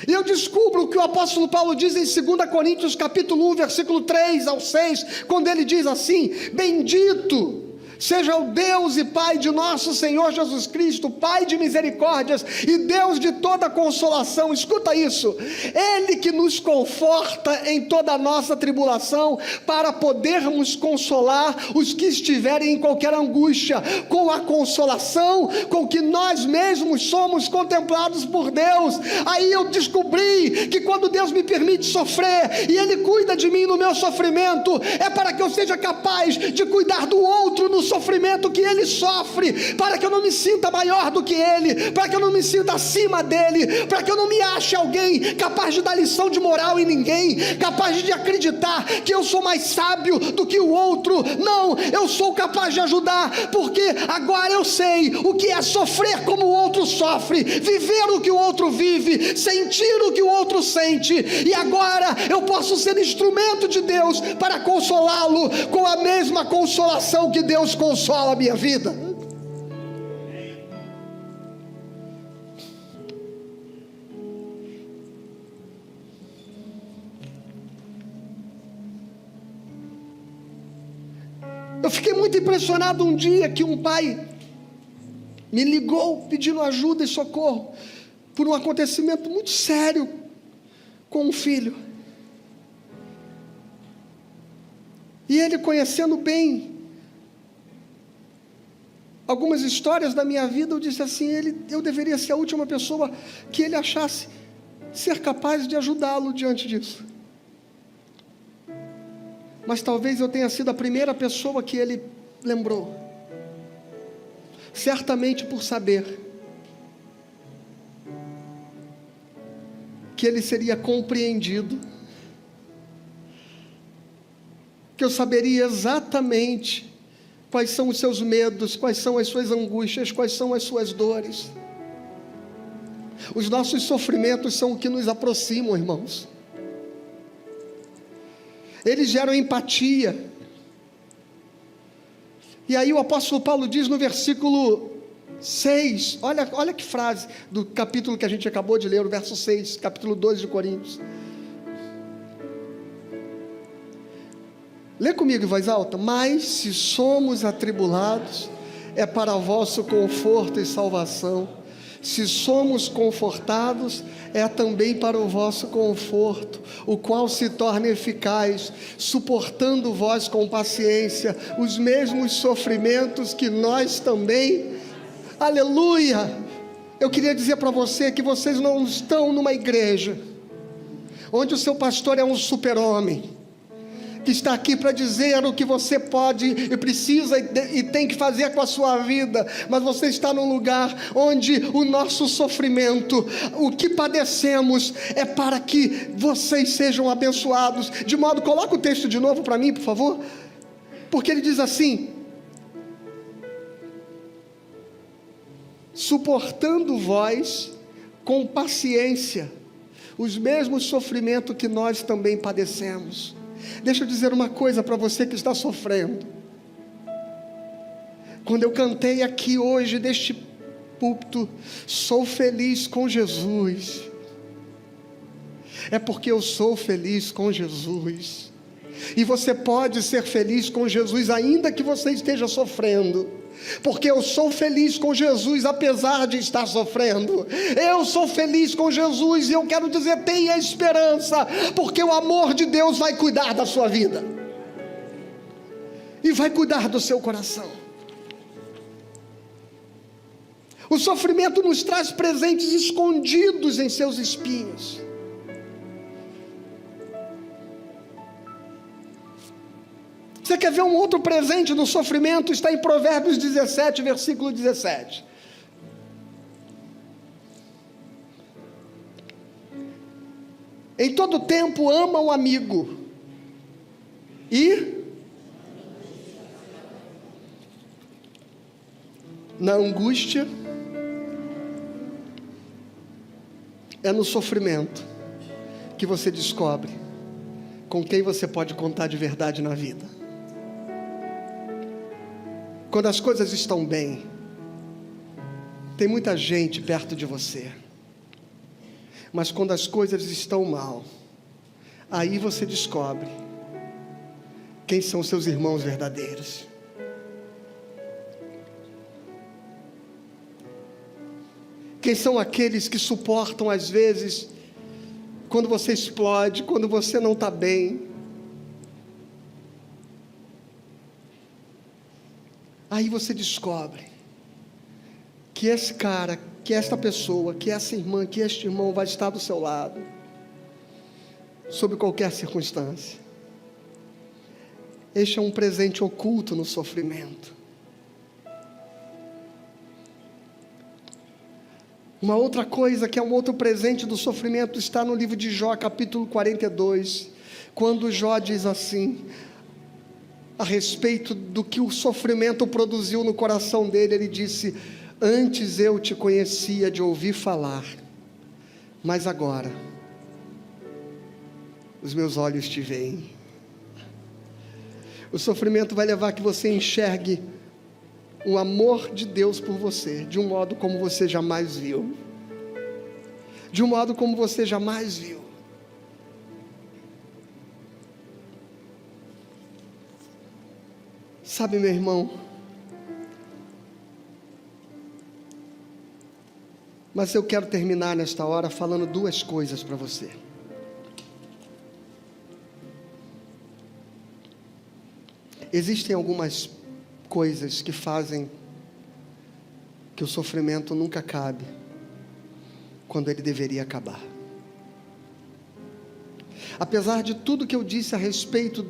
E eu descubro o que o apóstolo Paulo diz em 2 Coríntios capítulo 1, versículo 3 ao 6, quando ele diz assim: bendito seja o Deus e Pai de nosso Senhor Jesus Cristo, Pai de misericórdias e Deus de toda consolação. Escuta isso: Ele que nos conforta em toda a nossa tribulação, para podermos consolar os que estiverem em qualquer angústia, com a consolação com que nós mesmos somos contemplados por Deus. Aí eu descobri que quando Deus me permite sofrer, e Ele cuida de mim no meu sofrimento, é para que eu seja capaz de cuidar do outro no sofrimento que ele sofre, para que eu não me sinta maior do que ele, para que eu não me sinta acima dele, para que eu não me ache alguém capaz de dar lição de moral em ninguém, capaz de acreditar que eu sou mais sábio do que o outro. Não, eu sou capaz de ajudar, porque agora eu sei o que é sofrer como o outro sofre, viver o que o outro vive, sentir o que o outro sente, e agora eu posso ser instrumento de Deus para consolá-lo com a mesma consolação que Deus consola a minha vida. Eu fiquei muito impressionado um dia que um pai me ligou pedindo ajuda e socorro por um acontecimento muito sério com um filho. E ele, conhecendo bem algumas histórias da minha vida, eu disse assim: eu deveria ser a última pessoa que ele achasse ser capaz de ajudá-lo diante disso. Mas talvez eu tenha sido a primeira pessoa que ele lembrou, certamente por saber que ele seria compreendido, que eu saberia exatamente quais são os seus medos, quais são as suas angústias, quais são as suas dores. Os nossos sofrimentos são o que nos aproximam, irmãos. Eles geram empatia. E aí o apóstolo Paulo diz no versículo 6, olha que frase do capítulo que a gente acabou de ler, o verso 6, capítulo 12 de Coríntios. Lê comigo em voz alta. Mas se somos atribulados, é para o vosso conforto e salvação. Se somos confortados, é também para o vosso conforto, o qual se torna eficaz, suportando vós com paciência os mesmos sofrimentos que nós também. Aleluia! Eu queria dizer para você que vocês não estão numa igreja onde o seu pastor é um super-homem, que está aqui para dizer o que você pode e precisa e tem que fazer com a sua vida, mas você está num lugar onde o nosso sofrimento, o que padecemos, é para que vocês sejam abençoados, de modo, coloca o texto de novo para mim, por favor, porque ele diz assim: suportando vós com paciência os mesmos sofrimentos que nós também padecemos. Deixa eu dizer uma coisa para você que está sofrendo. Quando eu cantei aqui hoje deste púlpito, sou feliz com Jesus, é porque eu sou feliz com Jesus. E você pode ser feliz com Jesus ainda que você esteja sofrendo, porque eu sou feliz com Jesus apesar de estar sofrendo. Eu sou feliz com Jesus e eu quero dizer, tenha esperança, porque o amor de Deus vai cuidar da sua vida e vai cuidar do seu coração. O sofrimento nos traz presentes escondidos em seus espinhos. Você quer ver um outro presente do sofrimento? Está em Provérbios 17, versículo 17. Em todo tempo ama o amigo, e na angústia, é no sofrimento que você descobre com quem você pode contar de verdade na vida. Quando as coisas estão bem, tem muita gente perto de você, mas quando as coisas estão mal, aí você descobre quem são seus irmãos verdadeiros. Quem são aqueles que suportam às vezes quando você explode, quando você não está bem. Aí você descobre que esse cara, que esta pessoa, que essa irmã, que este irmão vai estar do seu lado, sob qualquer circunstância. Este é um presente oculto no sofrimento. Uma outra coisa que é um outro presente do sofrimento está no livro de Jó, capítulo 42, quando Jó diz assim, a respeito do que o sofrimento produziu no coração dele, ele disse: antes eu te conhecia de ouvir falar, mas agora os meus olhos te veem. O sofrimento vai levar a que você enxergue o amor de Deus por você, de um modo como você jamais viu. De um modo como você jamais viu. Sabe, meu irmão, mas eu quero terminar nesta hora falando duas coisas para você. Existem algumas coisas que fazem que o sofrimento nunca acabe quando ele deveria acabar. Apesar de tudo que eu disse a respeito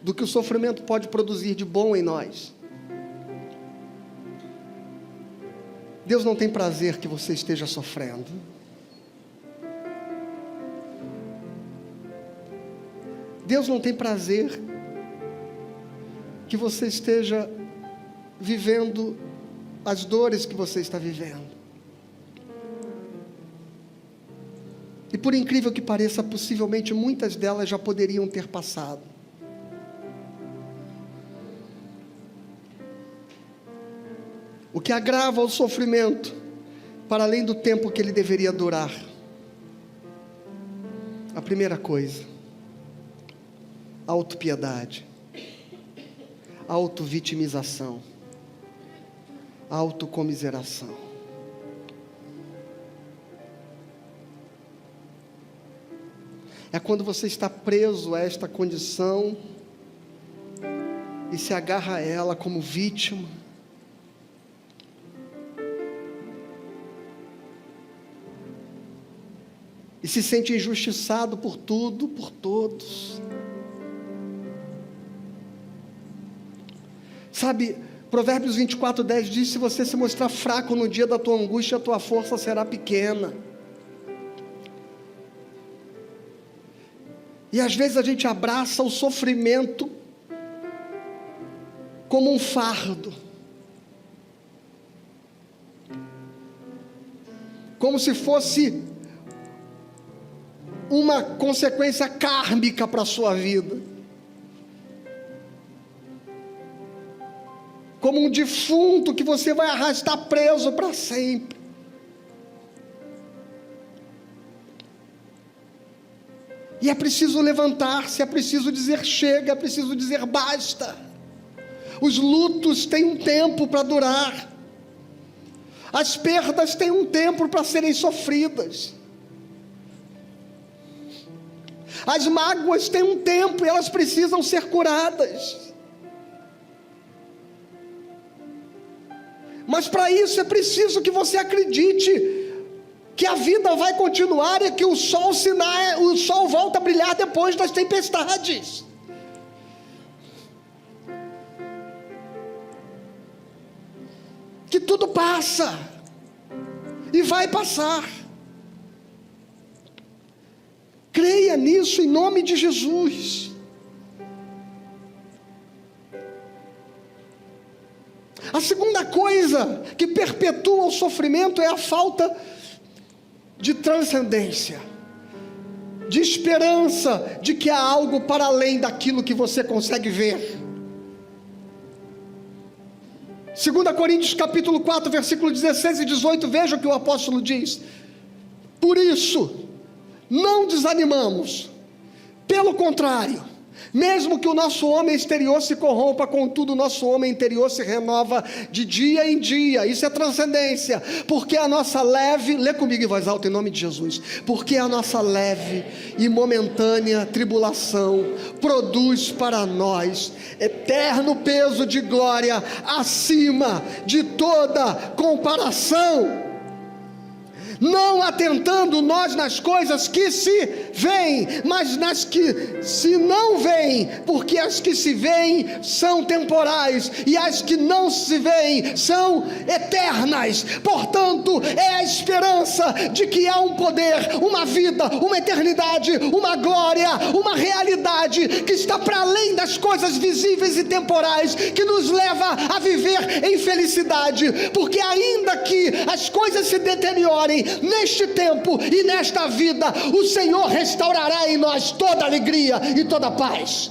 do que o sofrimento pode produzir de bom em nós, Deus não tem prazer que você esteja sofrendo. Deus não tem prazer que você esteja vivendo as dores que você está vivendo. E por incrível que pareça, possivelmente muitas delas já poderiam ter passado. o que agrava o sofrimento, para além do tempo que ele deveria durar. A primeira coisa, autopiedade, autovitimização, autocomiseração. É quando você está preso a esta condição e se agarra a ela como vítima. E se sente injustiçado por tudo, por todos. Sabe, Provérbios 24:10 diz: se você se mostrar fraco no dia da tua angústia, a tua força será pequena. E às vezes a gente abraça o sofrimento como um fardo, como se fosse uma consequência kármica para a sua vida, como um defunto que você vai arrastar preso para sempre. E é preciso levantar-se, é preciso dizer chega, é preciso dizer basta. Os lutos têm um tempo para durar, as perdas têm um tempo para serem sofridas, as mágoas têm um tempo e elas precisam ser curadas. Mas para isso é preciso que você acredite que a vida vai continuar e que o sol volta a brilhar depois das tempestades. Que tudo passa e vai passar. Creia nisso em nome de Jesus. A segunda coisa que perpetua o sofrimento é a falta de transcendência, de esperança de que há algo para além daquilo que você consegue ver. 2 Coríntios capítulo 4, versículo 16 e 18, veja o que o apóstolo diz: por isso, não desanimamos, pelo contrário, mesmo que o nosso homem exterior se corrompa, contudo o nosso homem interior se renova de dia em dia. Isso é transcendência, porque a nossa leve, lê comigo em voz alta em nome de Jesus, porque a nossa leve e momentânea tribulação produz para nós eterno peso de glória, acima de toda comparação, não atentando nós nas coisas que se veem, mas nas que se não veem, porque as que se veem são temporais, e as que não se veem são eternas. Portanto, é a esperança de que há um poder, uma vida, uma eternidade, uma glória, uma realidade que está para além das coisas visíveis e temporais, que nos leva a viver em felicidade, porque ainda que as coisas se deteriorem neste tempo e nesta vida, o Senhor restaurará em nós toda alegria e toda paz.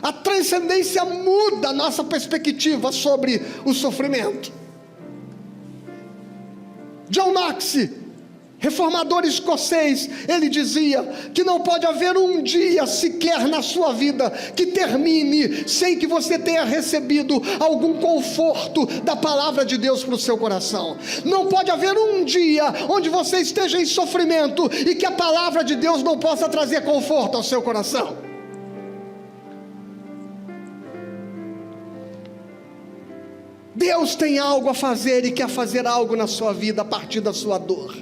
A transcendência muda a nossa perspectiva sobre o sofrimento. John Knox, reformador escocês, ele dizia que não pode haver um dia sequer na sua vida que termine sem que você tenha recebido algum conforto da palavra de Deus para o seu coração. Não pode haver um dia onde você esteja em sofrimento e que a palavra de Deus não possa trazer conforto ao seu coração. Deus tem algo a fazer e quer fazer algo na sua vida a partir da sua dor.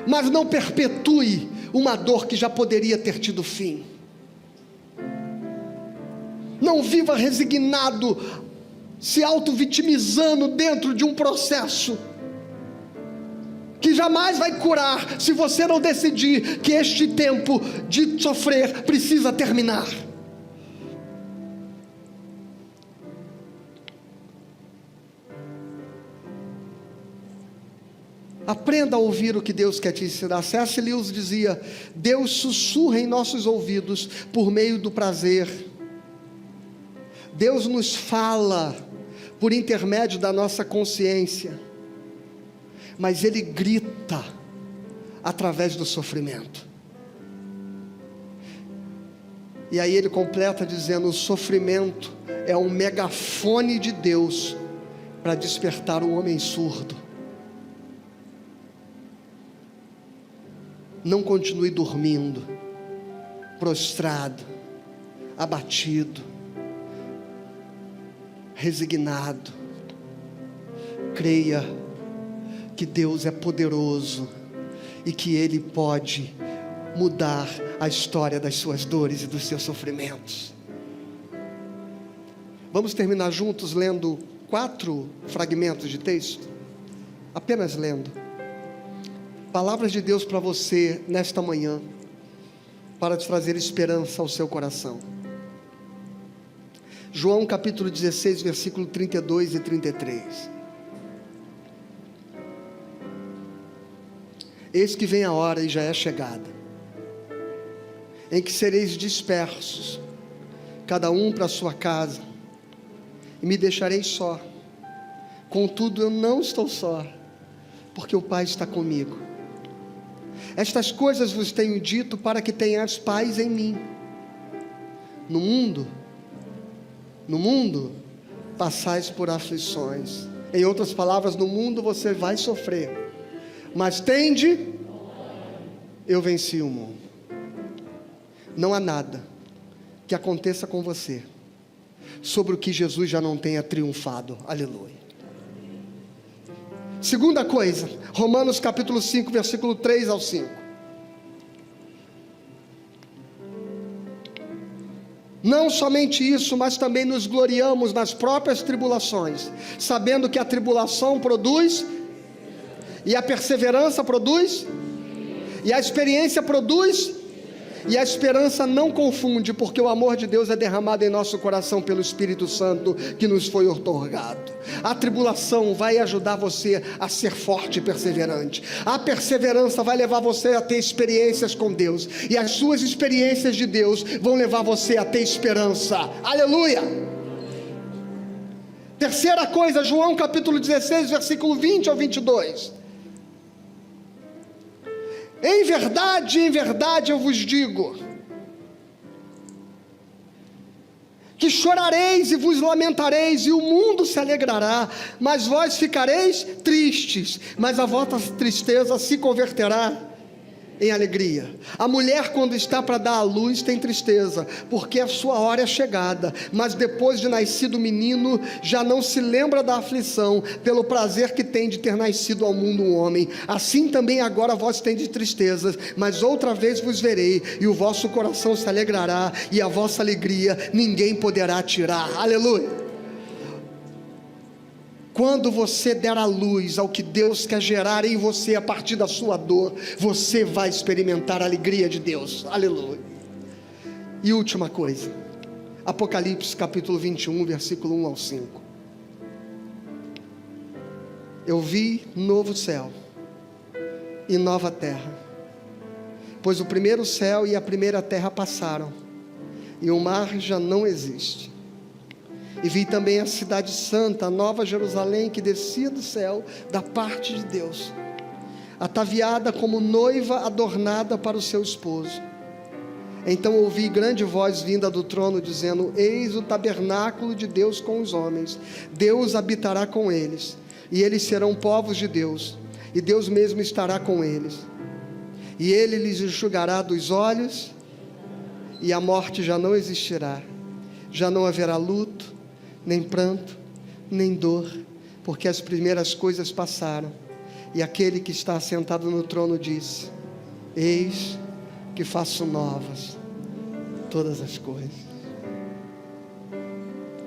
Mas não perpetue uma dor que já poderia ter tido fim. Não viva resignado, se auto-vitimizando dentro de um processo que jamais vai curar, se você não decidir que este tempo de sofrer precisa terminar. Aprenda a ouvir o que Deus quer te ensinar. C.S. Lewis dizia: Deus sussurra em nossos ouvidos por meio do prazer, Deus nos fala por intermédio da nossa consciência, mas Ele grita através do sofrimento. E aí ele completa dizendo: o sofrimento é um megafone de Deus para despertar o homem surdo. Não continue dormindo, prostrado, abatido, resignado. Creia que Deus é poderoso e que Ele pode mudar a história das suas dores e dos seus sofrimentos. Vamos terminar juntos lendo 4 fragmentos de texto, apenas lendo. Palavras de Deus para você nesta manhã, para te trazer esperança ao seu coração. João capítulo 16, versículo 32 e 33. Eis que vem a hora e já é chegada, em que sereis dispersos, cada um para a sua casa, e me deixareis só. Contudo, eu não estou só, porque o Pai está comigo. Estas coisas vos tenho dito para que tenhais paz em mim. No mundo, passais por aflições. Em outras palavras, no mundo você vai sofrer, mas tende, eu venci o mundo. Não há nada que aconteça com você sobre o que Jesus já não tenha triunfado. Aleluia. Segunda coisa, Romanos capítulo 5, versículo 3 ao 5. Não somente isso, mas também nos gloriamos nas próprias tribulações, sabendo que a tribulação produz, e a perseverança produz, e a experiência produz, e a esperança não confunde, porque o amor de Deus é derramado em nosso coração pelo Espírito Santo que nos foi outorgado. A tribulação vai ajudar você a ser forte e perseverante. A perseverança vai levar você a ter experiências com Deus, e as suas experiências de Deus vão levar você a ter esperança. Aleluia! Terceira coisa, João capítulo 16, versículo 20 ao 22. Em verdade eu vos digo, que chorareis e vos lamentareis, e o mundo se alegrará, mas vós ficareis tristes, mas a vossa tristeza se converterá em alegria. A mulher, quando está para dar à luz, tem tristeza, porque a sua hora é chegada, mas depois de nascido o menino, já não se lembra da aflição, pelo prazer que tem de ter nascido ao mundo um homem. Assim também agora vós tendes tristezas, mas outra vez vos verei, e o vosso coração se alegrará, e a vossa alegria ninguém poderá tirar. Aleluia! Quando você der a luz ao que Deus quer gerar em você a partir da sua dor, você vai experimentar a alegria de Deus. Aleluia. E última coisa, Apocalipse capítulo 21, versículo 1 ao 5. Eu vi novo céu e nova terra, pois o primeiro céu e a primeira terra passaram, e o mar já não existe. E vi também a cidade santa, a nova Jerusalém, que descia do céu, da parte de Deus, ataviada como noiva adornada para o seu esposo. Então ouvi grande voz vinda do trono, dizendo: eis o tabernáculo de Deus com os homens, Deus habitará com eles, e eles serão povos de Deus, e Deus mesmo estará com eles, e Ele lhes enxugará dos olhos, e a morte já não existirá, já não haverá luto, nem pranto, nem dor, porque as primeiras coisas passaram. E aquele que está assentado no trono disse: eis que faço novas todas as coisas.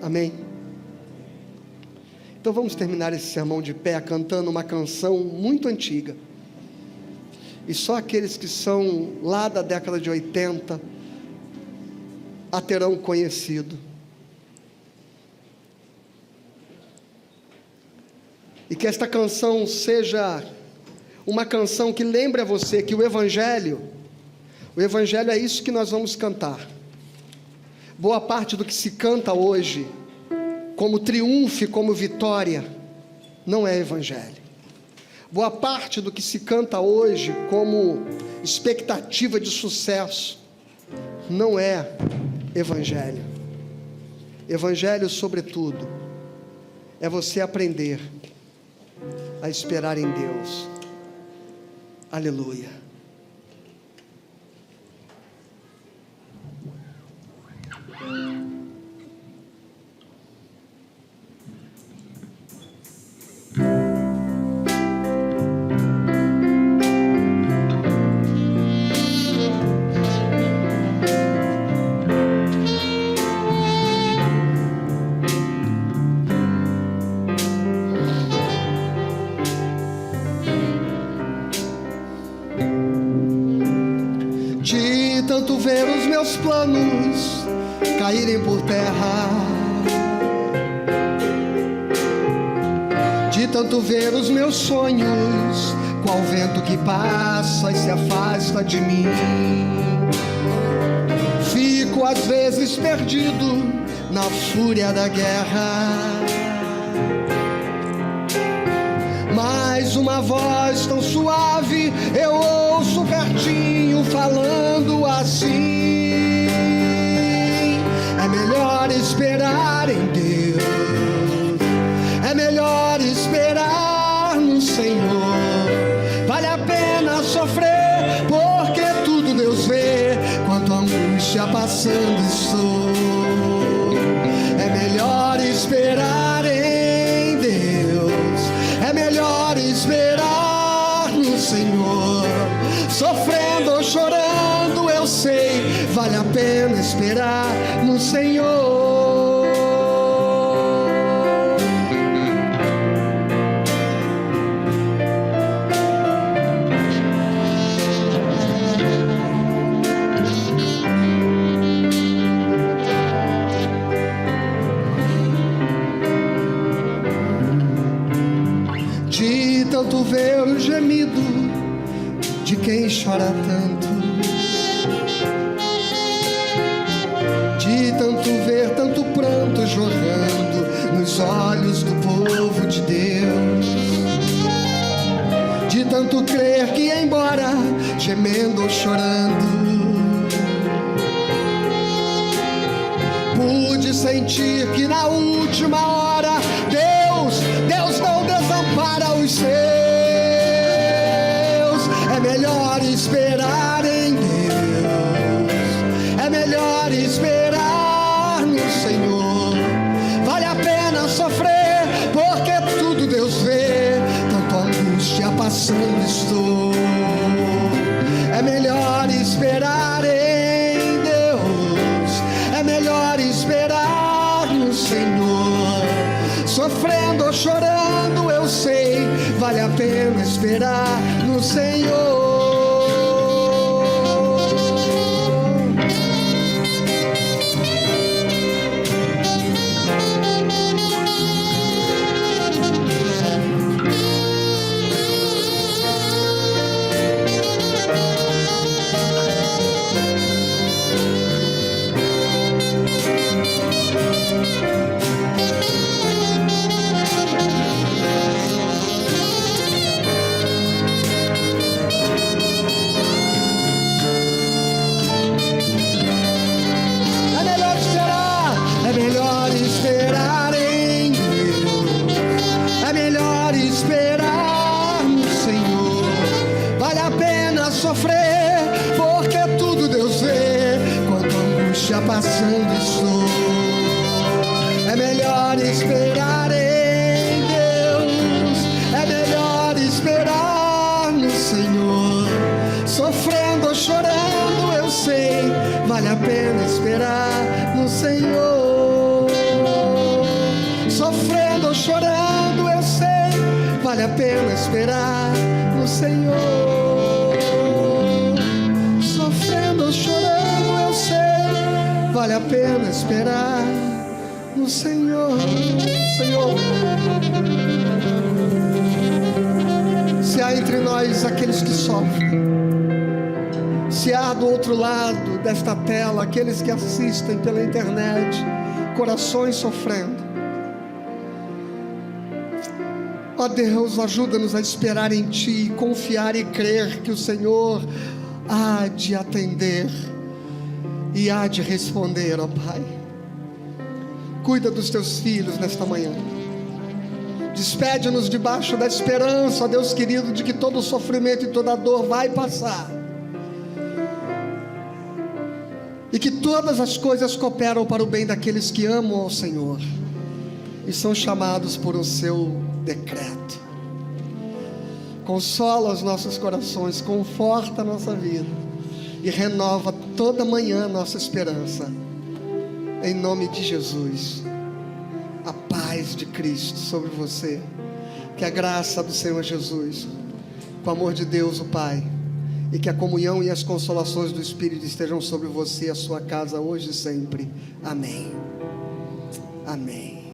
Amém? Então vamos terminar esse sermão de pé, cantando uma canção muito antiga, e só aqueles que são lá da década de 80 a terão conhecido. E que esta canção seja uma canção que lembre a você que o Evangelho é isso que nós vamos cantar. Boa parte do que se canta hoje, como triunfo e como vitória, não é evangelho. Boa parte do que se canta hoje, como expectativa de sucesso, não é evangelho. Evangelho, sobretudo, é você aprender a esperar em Deus. Aleluia. De tanto ver os meus planos caírem por terra, de tanto ver os meus sonhos, qual vento que passa e se afasta de mim, fico às vezes perdido na fúria da guerra. Mas uma voz tão suave eu ouço pertinho falando assim: é melhor esperar em Deus, é melhor esperar no Senhor. Vale a pena sofrer, porque tudo Deus vê, quanto a angústia passando estou. É melhor esperar em Deus, é melhor esperar no Senhor. Sofrendo ou chorando, eu sei, vale a pena esperar no Senhor. De tanto ver o gemido de quem chora tanto, de tanto ver tanto pranto jorrando nos olhos do povo de Deus, de tanto crer que embora gemendo ou chorando, pude sentir que na última hora Deus não desampara os seus. É melhor esperar em Deus, é melhor esperar no Senhor. Vale a pena sofrer, porque tudo Deus vê, tanto angústia passando estou. É melhor esperar em Deus, é melhor esperar no Senhor. Sofrendo ou chorando, eu sei, vale a pena esperar no Senhor. Sofrer, porque tudo Deus vê, quanto a angústia passando estou. É melhor esperar em Deus, é melhor esperar no Senhor. Sofrendo ou chorando, eu sei, vale a pena esperar no Senhor. Sofrendo ou chorando, eu sei, vale a pena esperar no Senhor. Sofrendo, chorando, eu sei, vale a pena esperar no Senhor. Senhor, se há entre nós aqueles que sofrem, Se há do outro lado desta tela aqueles que assistem pela internet, corações sofrendo, ó Deus, ajuda-nos a esperar em Ti, confiar e crer que o Senhor há de atender e há de responder, ó Pai. Cuida dos Teus filhos nesta manhã. Despede-nos debaixo da esperança, ó Deus querido, de que todo sofrimento e toda dor vai passar, e que todas as coisas cooperam para o bem daqueles que amam ao Senhor e são chamados por o Seu decreto. Consola os nossos corações, conforta a nossa vida e renova toda manhã a nossa esperança. Em nome de Jesus, a paz de Cristo sobre você, que a graça do Senhor Jesus, com o amor de Deus o Pai, e que a comunhão e as consolações do Espírito estejam sobre você e a sua casa hoje e sempre. Amém. Amém.